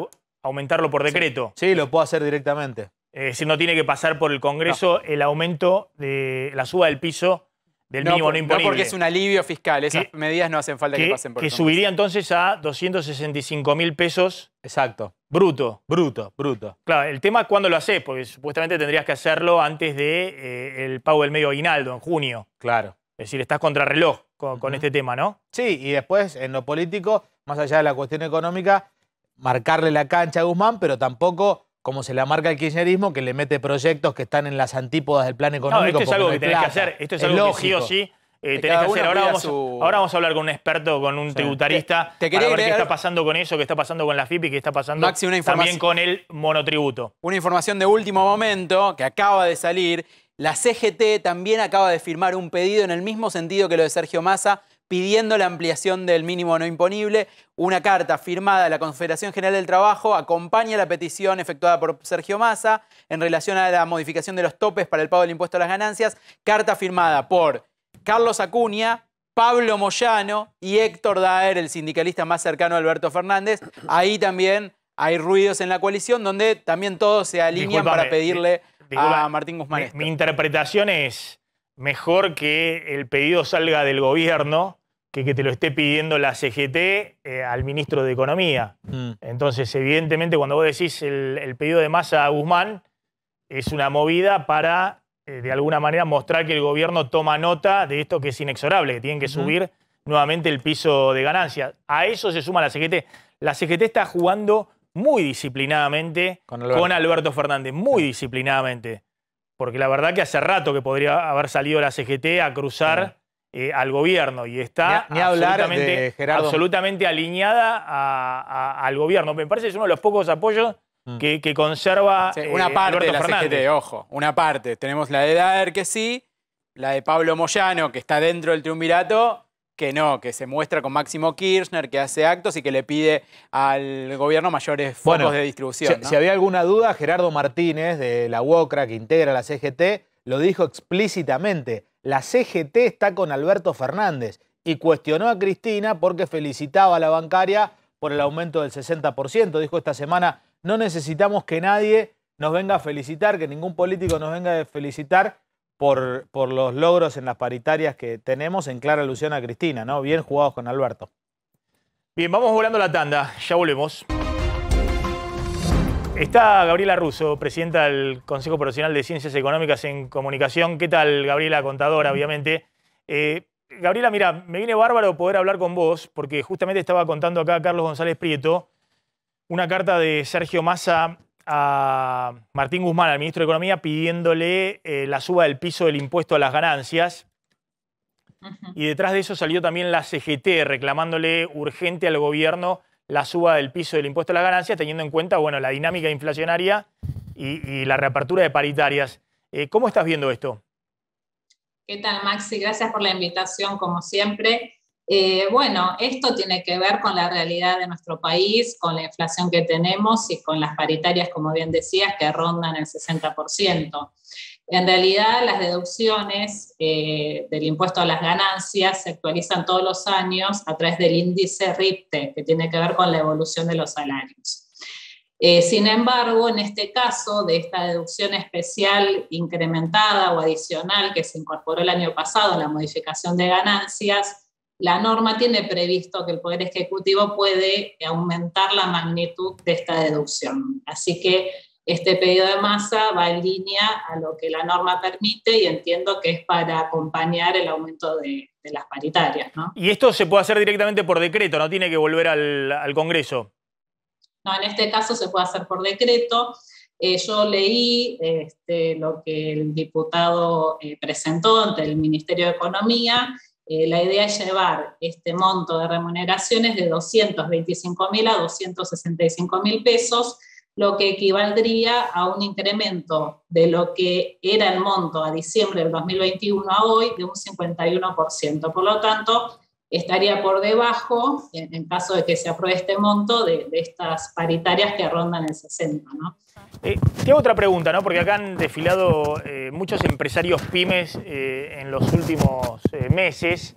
aumentarlo por decreto. Sí, lo puedo hacer directamente. Si no tiene que pasar por el Congreso el aumento de la suba del piso del mínimo no imponible. No, porque es un alivio fiscal. Esas medidas no hacen falta que pasen por el Que Congreso. subiría entonces a 265.000 pesos. Exacto. Bruto. Bruto. Claro, el tema es cuándo lo haces, porque supuestamente tendrías que hacerlo antes del pago del medio aguinaldo, en junio. Claro. Es decir, estás contrarreloj con este tema, ¿no? Sí, y después, en lo político, más allá de la cuestión económica, marcarle la cancha a Guzmán, pero tampoco como se la marca el kirchnerismo, que le mete proyectos que están en las antípodas del plan económico. No, esto es algo no que tenés que hacer. Esto es algo lógico. que sí o sí tenés que hacer. Ahora vamos a hablar con un experto, con un tributarista, para ver qué está pasando con eso, qué está pasando con la FIP y qué está pasando Maxi, también con el monotributo. Una información de último momento que acaba de salir. La CGT también acaba de firmar un pedido en el mismo sentido que lo de Sergio Massa, pidiendo la ampliación del mínimo no imponible. Una carta firmada de la Confederación General del Trabajo acompaña la petición efectuada por Sergio Massa en relación a la modificación de los topes para el pago del impuesto a las ganancias. Carta firmada por Carlos Acuña, Pablo Moyano y Héctor Daer, el sindicalista más cercano a Alberto Fernández. Ahí también hay ruidos en la coalición donde también todos se alinean para pedirle a Martín Guzmán. Mi interpretación es mejor que el pedido salga del gobierno que te lo esté pidiendo la CGT al ministro de Economía. Entonces, evidentemente, cuando vos decís el pedido de Massa a Guzmán, es una movida para, de alguna manera, mostrar que el gobierno toma nota de esto que es inexorable, que tienen que subir nuevamente el piso de ganancias. A eso se suma la CGT. La CGT está jugando muy disciplinadamente con Alberto Fernández, muy disciplinadamente. Porque la verdad que hace rato que podría haber salido la CGT a cruzar al gobierno y está ni hablar de absolutamente alineada al gobierno. Me parece que es uno de los pocos apoyos que conserva una parte Alberto de la Fernández. CGT, ojo, una parte. Tenemos la de Daer que sí, la de Pablo Moyano que está dentro del triunvirato que no, que se muestra con Máximo Kirchner, que hace actos y que le pide al gobierno mayores focos de distribución, ¿no? Si había alguna duda, Gerardo Martínez, de la UOCRA, que integra la CGT, lo dijo explícitamente. La CGT está con Alberto Fernández y cuestionó a Cristina porque felicitaba a la bancaria por el aumento del 60%. Dijo esta semana, no necesitamos que nadie nos venga a felicitar, que ningún político nos venga a felicitar por los logros en las paritarias que tenemos, en clara alusión a Cristina, ¿no? Bien jugados con Alberto. Bien, vamos volando la tanda, ya volvemos. Está Gabriela Russo, presidenta del Consejo Profesional de Ciencias Económicas en Comunicación. ¿Qué tal, Gabriela? Contadora, obviamente. Gabriela, mira, me viene bárbaro poder hablar con vos, porque justamente estaba contando acá a Carlos González Prieto una carta de Sergio Massa a Martín Guzmán, al ministro de Economía, pidiéndole la suba del piso del impuesto a las ganancias. Y detrás de eso salió también la CGT reclamándole urgente al gobierno la suba del piso del impuesto a las ganancias, teniendo en cuenta, bueno, la dinámica inflacionaria y la reapertura de paritarias. ¿Cómo estás viendo esto? ¿Qué tal, Maxi? Gracias por la invitación, como siempre. Bueno, esto tiene que ver con la realidad de nuestro país, con la inflación que tenemos y con las paritarias, como bien decías, que rondan el 60%. En realidad, las deducciones del impuesto a las ganancias se actualizan todos los años a través del índice RIPTE, que tiene que ver con la evolución de los salarios. Sin embargo, en este caso, de esta deducción especial incrementada o adicional que se incorporó el año pasado, la modificación de ganancias, la norma tiene previsto que el Poder Ejecutivo puede aumentar la magnitud de esta deducción. Así que este pedido de Massa va en línea a lo que la norma permite y entiendo que es para acompañar el aumento de las paritarias, ¿no? Y esto se puede hacer directamente por decreto, no tiene que volver al Congreso. No, en este caso se puede hacer por decreto. Yo leí lo que el diputado presentó ante el Ministerio de Economía. La idea es llevar este monto de remuneraciones de 225.000 a 265.000 pesos, lo que equivaldría a un incremento de lo que era el monto a diciembre del 2021 a hoy de un 51%. Por lo tanto, estaría por debajo, en caso de que se apruebe este monto, de estas paritarias que rondan el 60%, ¿no? Te hago otra pregunta, ¿no? Porque acá han desfilado muchos empresarios pymes en los últimos meses.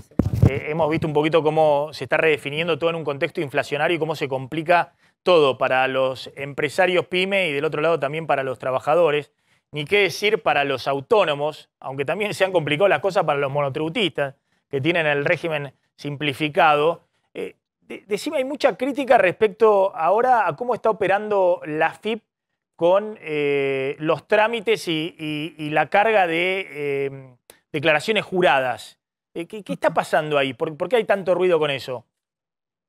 Hemos visto un poquito cómo se está redefiniendo todo en un contexto inflacionario y cómo se complica todo para los empresarios pyme y del otro lado también para los trabajadores. Ni qué decir para los autónomos, aunque también se han complicado las cosas para los monotributistas, que tienen el régimen simplificado. Decime, hay mucha crítica respecto ahora a cómo está operando la AFIP con los trámites y la carga de declaraciones juradas. ¿Qué está pasando ahí? ¿Por qué hay tanto ruido con eso?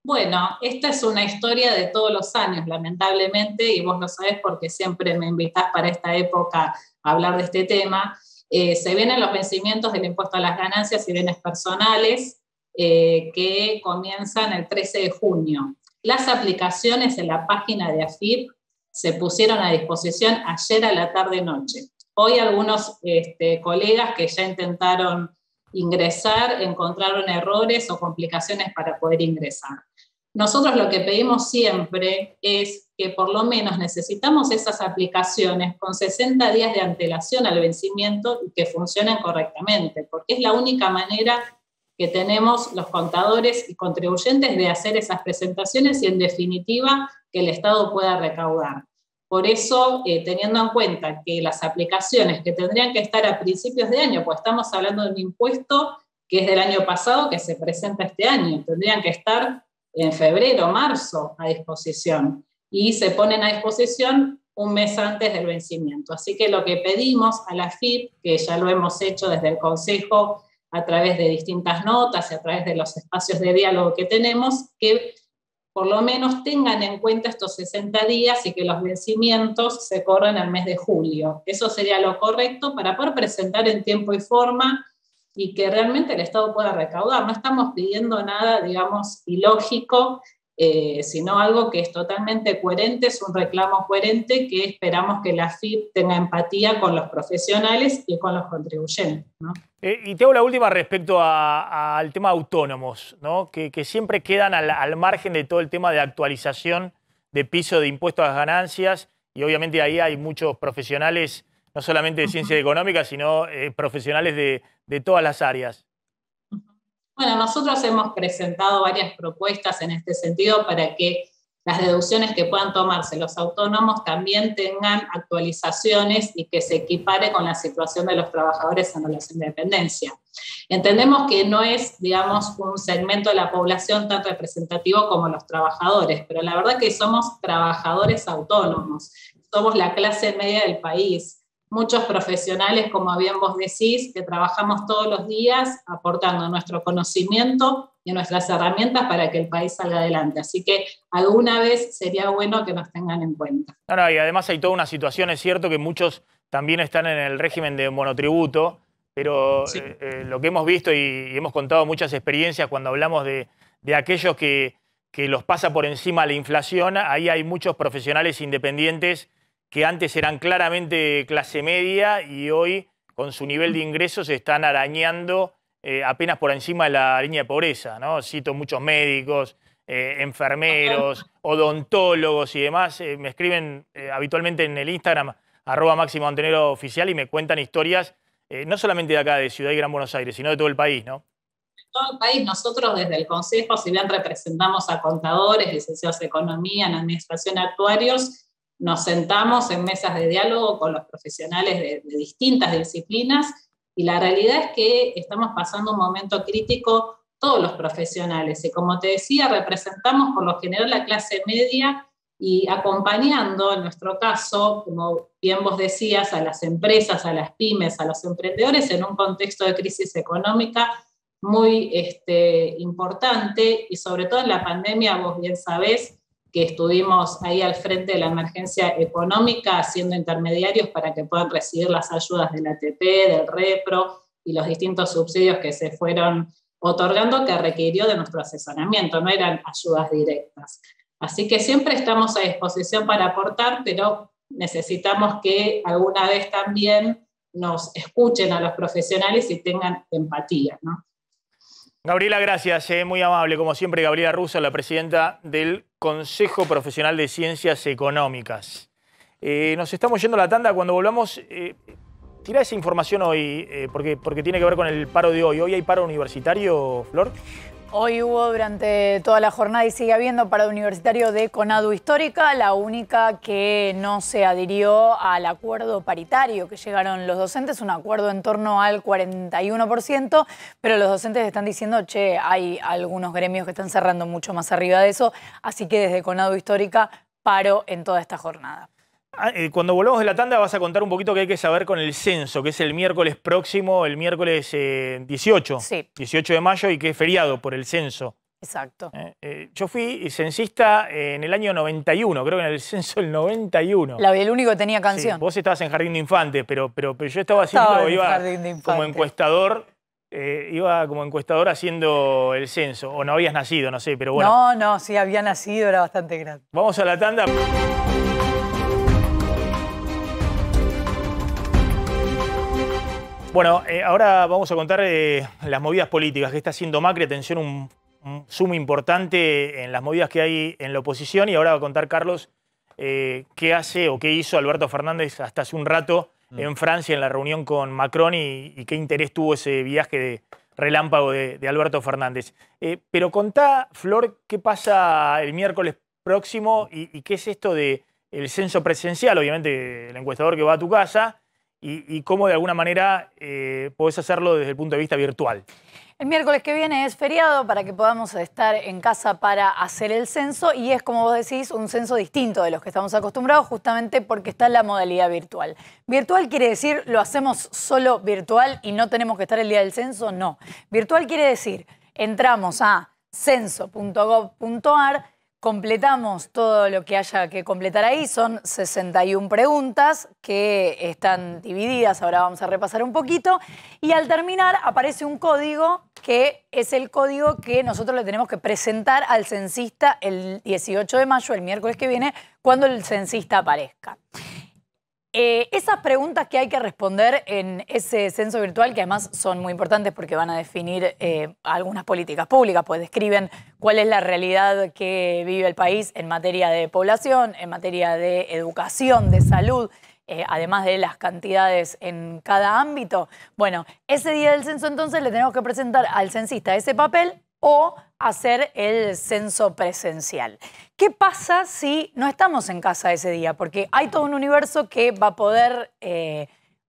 Bueno, esta es una historia de todos los años, lamentablemente, y vos lo sabés porque siempre me invitás para esta época a hablar de este tema. Se vienen los vencimientos del impuesto a las ganancias y bienes personales que comienzan el 13 de junio. Las aplicaciones en la página de AFIP se pusieron a disposición ayer a la tarde-noche. Hoy algunos colegas que ya intentaron ingresar encontraron errores o complicaciones para poder ingresar. Nosotros lo que pedimos siempre es que por lo menos necesitamos esas aplicaciones con 60 días de antelación al vencimiento y que funcionen correctamente, porque es la única manera que tenemos los contadores y contribuyentes de hacer esas presentaciones y en definitiva que el Estado pueda recaudar. Por eso, teniendo en cuenta que las aplicaciones que tendrían que estar a principios de año, pues estamos hablando de un impuesto que es del año pasado, que se presenta este año, tendrían que estar en febrero, marzo a disposición, y se ponen a disposición un mes antes del vencimiento. Así que lo que pedimos a la AFIP, que ya lo hemos hecho desde el Consejo a través de distintas notas y a través de los espacios de diálogo que tenemos, que por lo menos tengan en cuenta estos 60 días y que los vencimientos se corran el mes de julio. Eso sería lo correcto para poder presentar en tiempo y forma y que realmente el Estado pueda recaudar. No estamos pidiendo nada, digamos, ilógico sino algo que es totalmente coherente, es un reclamo coherente que esperamos que la AFIP tenga empatía con los profesionales y con los contribuyentes, ¿no? Y te hago la última respecto al tema autónomos, ¿no? Que siempre quedan al margen de todo el tema de actualización de piso de impuestos a las ganancias, y obviamente ahí hay muchos profesionales, no solamente de ciencias económicas, sino profesionales de todas las áreas. Bueno, nosotros hemos presentado varias propuestas en este sentido para que las deducciones que puedan tomarse los autónomos también tengan actualizaciones y que se equipare con la situación de los trabajadores en relación de dependencia. Entendemos que no es, digamos, un segmento de la población tan representativo como los trabajadores, pero la verdad que somos trabajadores autónomos, somos la clase media del país. Muchos profesionales, como bien vos decís, que trabajamos todos los días aportando nuestro conocimiento y nuestras herramientas para que el país salga adelante. Así que alguna vez sería bueno que nos tengan en cuenta. No, y además hay toda una situación, es cierto que muchos también están en el régimen de monotributo, pero sí, lo que hemos visto y hemos contado muchas experiencias cuando hablamos de aquellos que los pasa por encima la inflación, ahí hay muchos profesionales independientes que antes eran claramente clase media y hoy con su nivel de ingresos están arañando apenas por encima de la línea de pobreza, ¿no? Cito muchos médicos, enfermeros, odontólogos y demás. Me escriben habitualmente en el Instagram, @MáximoMontenegro_oficial, y me cuentan historias no solamente de acá, de Ciudad y Gran Buenos Aires, sino de todo el país, ¿no? Todo el país. Nosotros desde el Consejo, si bien representamos a contadores, licenciados en Economía, en Administración, actuarios, nos sentamos en mesas de diálogo con los profesionales de distintas disciplinas, y la realidad es que estamos pasando un momento crítico todos los profesionales, y como te decía, representamos por lo general la clase media y acompañando, en nuestro caso, como bien vos decías, a las empresas, a las pymes, a los emprendedores en un contexto de crisis económica muy importante, y sobre todo en la pandemia, vos bien sabés, que estuvimos ahí al frente de la emergencia económica haciendo intermediarios para que puedan recibir las ayudas del ATP, del REPRO y los distintos subsidios que se fueron otorgando, que requirió de nuestro asesoramiento, no eran ayudas directas. Así que siempre estamos a disposición para aportar, pero necesitamos que alguna vez también nos escuchen a los profesionales y tengan empatía, ¿no? Gabriela, gracias, muy amable. Como siempre, Gabriela Russo, la presidenta del Consejo Profesional de Ciencias Económicas. Nos estamos yendo a la tanda. Cuando volvamos, tirá esa información hoy, porque tiene que ver con el paro de hoy. ¿Hoy hay paro universitario, Flor? Hoy hubo durante toda la jornada y sigue habiendo paro universitario de CONADU Histórica, la única que no se adhirió al acuerdo paritario que llegaron los docentes, un acuerdo en torno al 41%, pero los docentes están diciendo, che, hay algunos gremios que están cerrando mucho más arriba de eso, así que desde CONADU Histórica paro en toda esta jornada. Cuando volvamos de la tanda vas a contar un poquito qué hay que saber con el censo, que es el miércoles próximo, el miércoles 18, sí, 18 de mayo, y que es feriado por el censo. Exacto. Yo fui censista en el año 91, creo que en el censo del 91. El único que tenía canción. Sí, vos estabas en Jardín de Infantes, pero yo estaba haciendo, iba como encuestador. Iba como encuestador haciendo el censo, o no habías nacido, no sé, pero bueno. No, sí había nacido, era bastante grande. Vamos a la tanda. Bueno, ahora vamos a contar las movidas políticas que está haciendo Macri. Atención, un sumo importante en las movidas que hay en la oposición. Y ahora va a contar Carlos qué hace o qué hizo Alberto Fernández hasta hace un rato en Francia en la reunión con Macron y qué interés tuvo ese viaje de relámpago de Alberto Fernández. Pero contá, Flor, qué pasa el miércoles próximo y qué es esto del censo presencial, obviamente el encuestador que va a tu casa, y cómo de alguna manera podés hacerlo desde el punto de vista virtual. El miércoles que viene es feriado para que podamos estar en casa para hacer el censo, y es, como vos decís, un censo distinto de los que estamos acostumbrados, justamente porque está en la modalidad virtual. Virtual quiere decir, ¿lo hacemos solo virtual y no tenemos que estar el día del censo? No. Virtual quiere decir, entramos a censo.gov.ar, completamos todo lo que haya que completar ahí. Son 61 preguntas que están divididas. Ahora vamos a repasar un poquito. Y al terminar aparece un código que es el código que nosotros le tenemos que presentar al censista el 18 de mayo, el miércoles que viene, cuando el censista aparezca. Esas preguntas que hay que responder en ese censo virtual, que además son muy importantes porque van a definir algunas políticas públicas, pues describen cuál es la realidad que vive el país en materia de población, en materia de educación, de salud, además de las cantidades en cada ámbito. Bueno, ese día del censo entonces le tenemos que presentar al censista ese papel o hacer el censo presencial. ¿Qué pasa si no estamos en casa ese día? Porque hay todo un universo que va a poder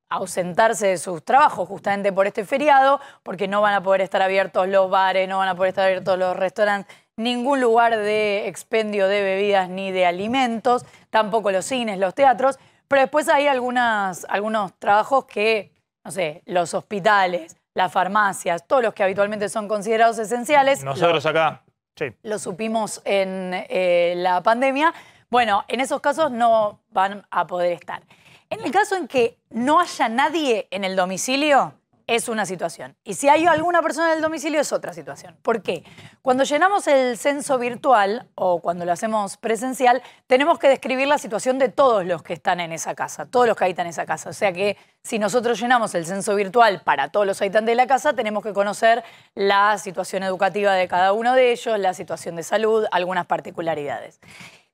ausentarse de sus trabajos justamente por este feriado, porque no van a poder estar abiertos los bares, no van a poder estar abiertos los restaurantes, ningún lugar de expendio de bebidas ni de alimentos, tampoco los cines, los teatros, pero después hay algunos trabajos que, no sé, los hospitales, las farmacias, todos los que habitualmente son considerados esenciales. Nosotros acá, sí. Lo supimos en la pandemia. Bueno, en esos casos no van a poder estar. En el caso en que no haya nadie en el domicilio, es una situación. Y si hay alguna persona en el domicilio, es otra situación. ¿Por qué? Cuando llenamos el censo virtual o cuando lo hacemos presencial, tenemos que describir la situación de todos los que están en esa casa, todos los que habitan en esa casa. O sea que si nosotros llenamos el censo virtual para todos los habitantes de la casa, tenemos que conocer la situación educativa de cada uno de ellos, la situación de salud, algunas particularidades.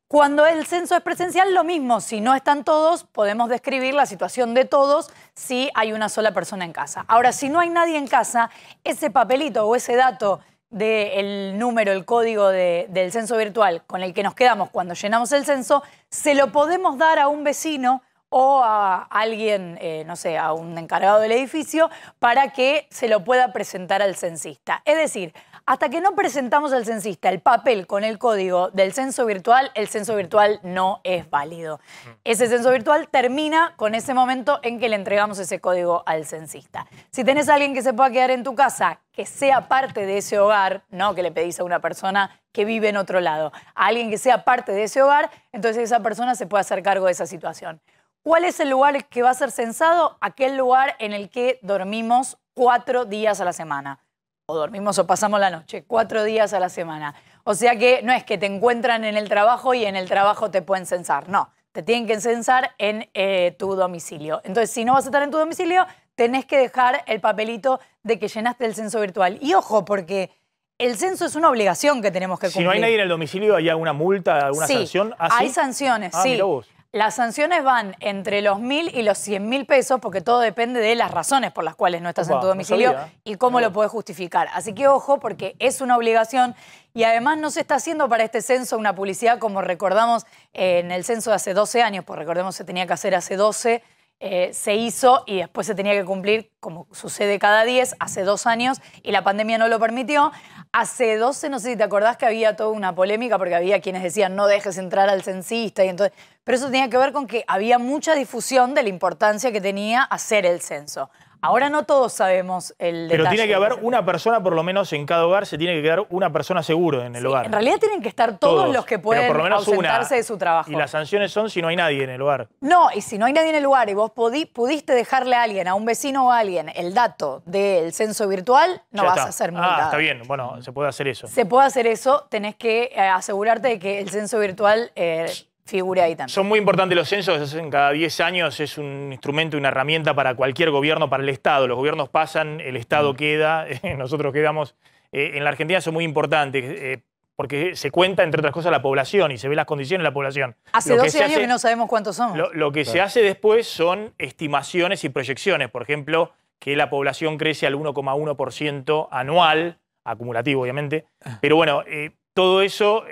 Cuando el censo es presencial, lo mismo. Si no están todos, podemos describir la situación de todos si hay una sola persona en casa. Ahora, si no hay nadie en casa, ese papelito o ese dato del número, el código del censo virtual con el que nos quedamos cuando llenamos el censo, se lo podemos dar a un vecino o a alguien, no sé, a un encargado del edificio para que se lo pueda presentar al censista. Es decir, hasta que no presentamos al censista el papel con el código del censo virtual, el censo virtual no es válido. Ese censo virtual termina con ese momento en que le entregamos ese código al censista. Si tenés a alguien que se pueda quedar en tu casa, que sea parte de ese hogar, no que le pedís a una persona que vive en otro lado, a alguien que sea parte de ese hogar, entonces esa persona se puede hacer cargo de esa situación. ¿Cuál es el lugar que va a ser censado? Aquel lugar en el que dormimos 4 días a la semana. O dormimos o pasamos la noche, 4 días a la semana. O sea que no es que te encuentran en el trabajo y en el trabajo te pueden censar. No, te tienen que censar en tu domicilio. Entonces, si no vas a estar en tu domicilio, tenés que dejar el papelito de que llenaste el censo virtual. Y ojo, porque el censo es una obligación que tenemos que cumplir. Si no hay nadie en el domicilio, ¿hay alguna multa, alguna sanción? ¿Ah, sí? Hay sanciones, sí. Mirá vos. Las sanciones van entre los 1.000 y los 100.000 pesos porque todo depende de las razones por las cuales no estás en tu domicilio y cómo lo podés justificar. Así que ojo, porque es una obligación y además no se está haciendo para este censo una publicidad como recordamos en el censo de hace 12 años, pues recordemos se tenía que hacer hace 12, se hizo y después se tenía que cumplir, como sucede cada 10, hace 2 años y la pandemia no lo permitió. Hace 12, no sé si te acordás que había toda una polémica porque había quienes decían no dejes entrar al censista y entonces... Pero eso tenía que ver con que había mucha difusión de la importancia que tenía hacer el censo. Ahora no todos sabemos el detalle. Pero tiene que haber una persona, por lo menos en cada hogar, se tiene que quedar una persona seguro en el hogar. En realidad tienen que estar todos los que pueden ausentarse de su trabajo. Y las sanciones son si no hay nadie en el hogar. No, y si no hay nadie en el lugar y vos pudiste dejarle a alguien, a un vecino o a alguien, el dato del censo virtual, no vas a ser multado. Ah, está bien. Bueno, se puede hacer eso. Se puede hacer eso. Tenés que asegurarte de que el censo virtual... figure ahí también. Son muy importantes los censos, se hacen cada 10 años, es un instrumento y una herramienta para cualquier gobierno, para el Estado. Los gobiernos pasan, el Estado queda, nosotros quedamos. En la Argentina son muy importantes porque se cuenta, entre otras cosas, la población y se ven las condiciones de la población. Hace 12 años que no sabemos cuántos somos. Lo que se hace después son estimaciones y proyecciones. Por ejemplo, que la población crece al 1,1% anual, acumulativo obviamente, pero bueno... todo eso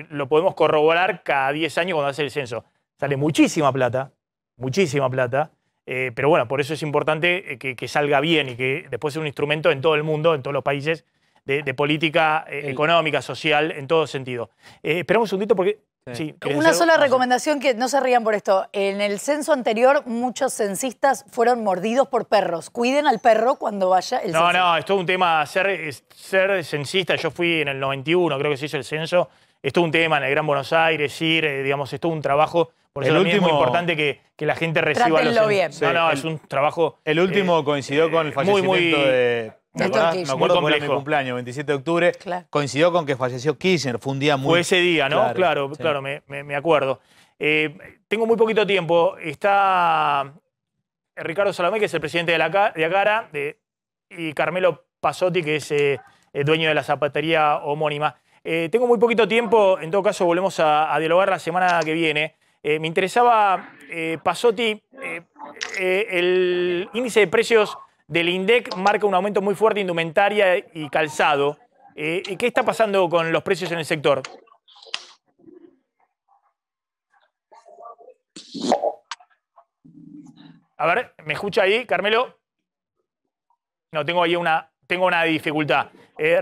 lo podemos corroborar cada 10 años cuando hace el censo. Sale muchísima plata, pero bueno, por eso es importante que salga bien y que después sea un instrumento en todo el mundo, en todos los países, de política económica, social, en todo sentido. Esperamos un segundito porque... Sí, una sola recomendación, que no se rían por esto. En el censo anterior, muchos censistas fueron mordidos por perros. Cuiden al perro cuando vaya el censo. No, es todo un tema ser censista. Yo fui en el 91, creo que se hizo el censo. es todo un tema en el Gran Buenos Aires, digamos, es todo un trabajo. Por eso también es muy importante que la gente reciba Trátenlo bien. No, es un trabajo. El último coincidió con el fallecimiento de Nicolás, me acuerdo que era mi cumpleaños, 27 de octubre. Claro. Coincidió con que falleció Kirchner, fue un día muy... Fue ese día, ¿no? Claro, me acuerdo. Tengo muy poquito tiempo. Está Ricardo Salomé, que es el presidente de Agara, y Carmelo Pasotti, que es el dueño de la zapatería homónima. Tengo muy poquito tiempo, en todo caso volvemos a dialogar la semana que viene. Me interesaba, Pasotti, el índice de precios del INDEC marca un aumento muy fuerte de indumentaria y calzado. ¿Qué está pasando con los precios en el sector? A ver, ¿me escucha ahí, Carmelo? No, tengo ahí una dificultad.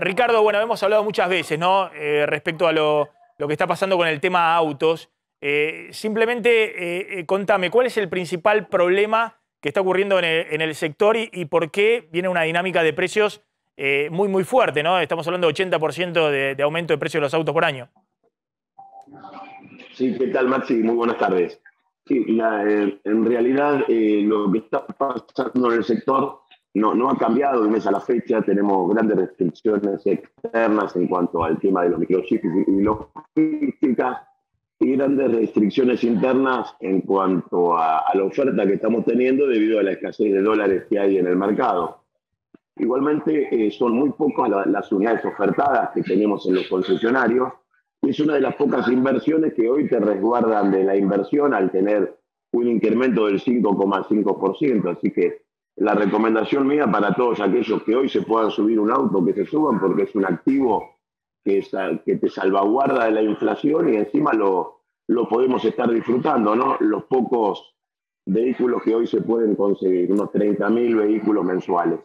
Ricardo, bueno, hemos hablado muchas veces, ¿no? Respecto a lo que está pasando con el tema autos. Simplemente contame, ¿cuál es el principal problema que está ocurriendo en el sector y por qué viene una dinámica de precios muy fuerte, ¿no? Estamos hablando de 80% de aumento de precios de los autos por año. Sí, ¿qué tal, Maxi? Muy buenas tardes. Sí, en realidad lo que está pasando en el sector no ha cambiado de mes a la fecha. Tenemos grandes restricciones externas en cuanto al tema de los microchips y logística, y grandes restricciones internas en cuanto a la oferta que estamos teniendo debido a la escasez de dólares que hay en el mercado. Igualmente, son muy pocas las unidades ofertadas que tenemos en los concesionarios. Es una de las pocas inversiones que hoy te resguardan de la inversión al tener un incremento del 5,5%. Así que la recomendación mía para todos aquellos que hoy se puedan subir un auto, que se suban, porque es un activo que te salvaguarda de la inflación y encima lo podemos estar disfrutando, ¿no? Los pocos vehículos que hoy se pueden conseguir, unos 30.000 vehículos mensuales.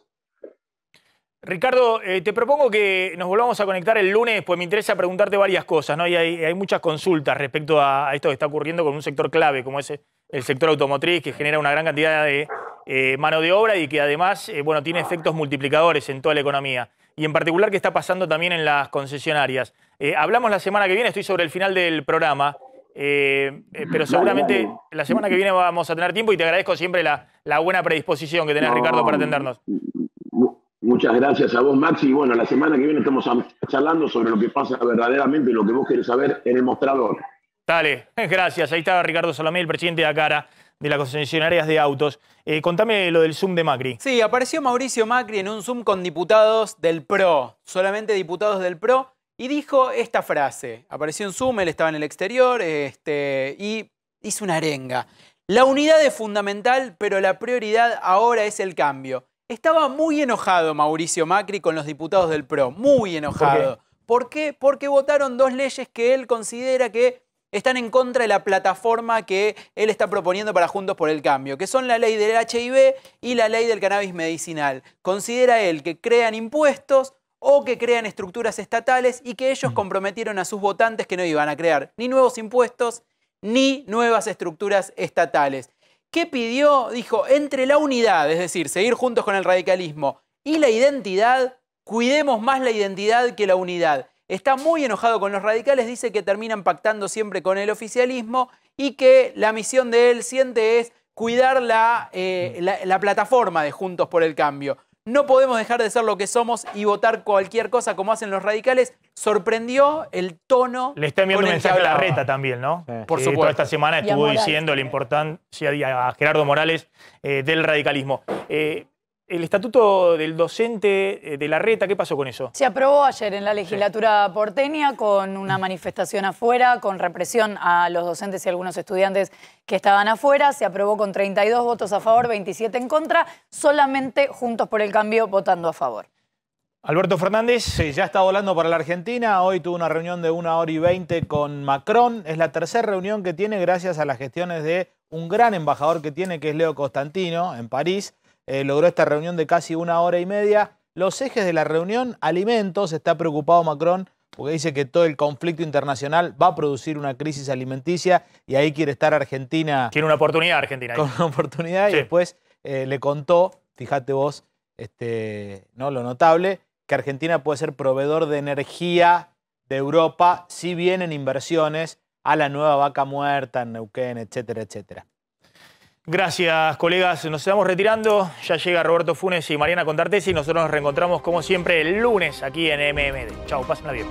Ricardo, te propongo que nos volvamos a conectar el lunes, pues me interesa preguntarte varias cosas, ¿no? Y hay muchas consultas respecto a esto que está ocurriendo con un sector clave como es el sector automotriz, que genera una gran cantidad de mano de obra y que además bueno, tiene efectos multiplicadores en toda la economía. Y en particular, ¿qué está pasando también en las concesionarias? Hablamos la semana que viene, estoy sobre el final del programa, pero seguramente la semana que viene vamos a tener tiempo y te agradezco siempre la buena predisposición que tenés, Ricardo, para atendernos. Muchas gracias a vos, Maxi. Y bueno, la semana que viene estamos charlando sobre lo que pasa verdaderamente y lo que vos querés saber en el mostrador. Dale, gracias. Ahí está Ricardo Salomé, el presidente de Agara, de las concesionarias de autos. Contame lo del Zoom de Macri. Sí, apareció Mauricio Macri en un Zoom con diputados del PRO, solamente diputados del PRO, y dijo esta frase. Apareció en Zoom, él estaba en el exterior y hizo una arenga. La unidad es fundamental, pero la prioridad ahora es el cambio. Estaba muy enojado Mauricio Macri con los diputados del PRO, muy enojado. ¿Por qué? Porque votaron dos leyes que él considera que están en contra de la plataforma que él está proponiendo para Juntos por el Cambio, que son la ley del HIV y la ley del cannabis medicinal. Considera él que crean impuestos o que crean estructuras estatales y que ellos comprometieron a sus votantes que no iban a crear ni nuevos impuestos ni nuevas estructuras estatales. ¿Qué pidió? Dijo, entre la unidad, es decir, seguir juntos con el radicalismo, y la identidad, cuidemos más la identidad que la unidad. Está muy enojado con los radicales, dice que terminan pactando siempre con el oficialismo y que la misión de él siente es cuidar la plataforma de Juntos por el Cambio. No podemos dejar de ser lo que somos y votar cualquier cosa como hacen los radicales. Sorprendió el tono. Le está enviando un mensaje a Larreta también, ¿no? Sí. Por supuesto. Toda esta semana estuvo diciendo la importancia a Gerardo Morales del radicalismo. El estatuto del docente de Larreta, ¿qué pasó con eso? Se aprobó ayer en la legislatura porteña con una manifestación afuera, con represión a los docentes y algunos estudiantes que estaban afuera. Se aprobó con 32 votos a favor, 27 en contra, solamente Juntos por el Cambio votando a favor. Alberto Fernández. Sí, ya está volando para la Argentina. Hoy tuvo una reunión de 1 hora y 20 con Macron. Es la tercera reunión que tiene gracias a las gestiones de un gran embajador que tiene, que es Leo Costantino, en París. Logró esta reunión de casi 1 hora y media. Los ejes de la reunión, alimentos. Está preocupado Macron porque dice que todo el conflicto internacional va a producir una crisis alimenticia y ahí quiere estar Argentina. Tiene una oportunidad Argentina. Con una oportunidad. Sí. Y después le contó, fíjate vos, ¿no? Lo notable, que Argentina puede ser proveedor de energía de Europa sí vienen inversiones a la nueva Vaca Muerta en Neuquén, etcétera, etcétera. Gracias, colegas. Nos estamos retirando. Ya llega Roberto Funes y Mariana Contartesi. Nosotros nos reencontramos como siempre el lunes aquí en MMD. Chau, pásenla bien.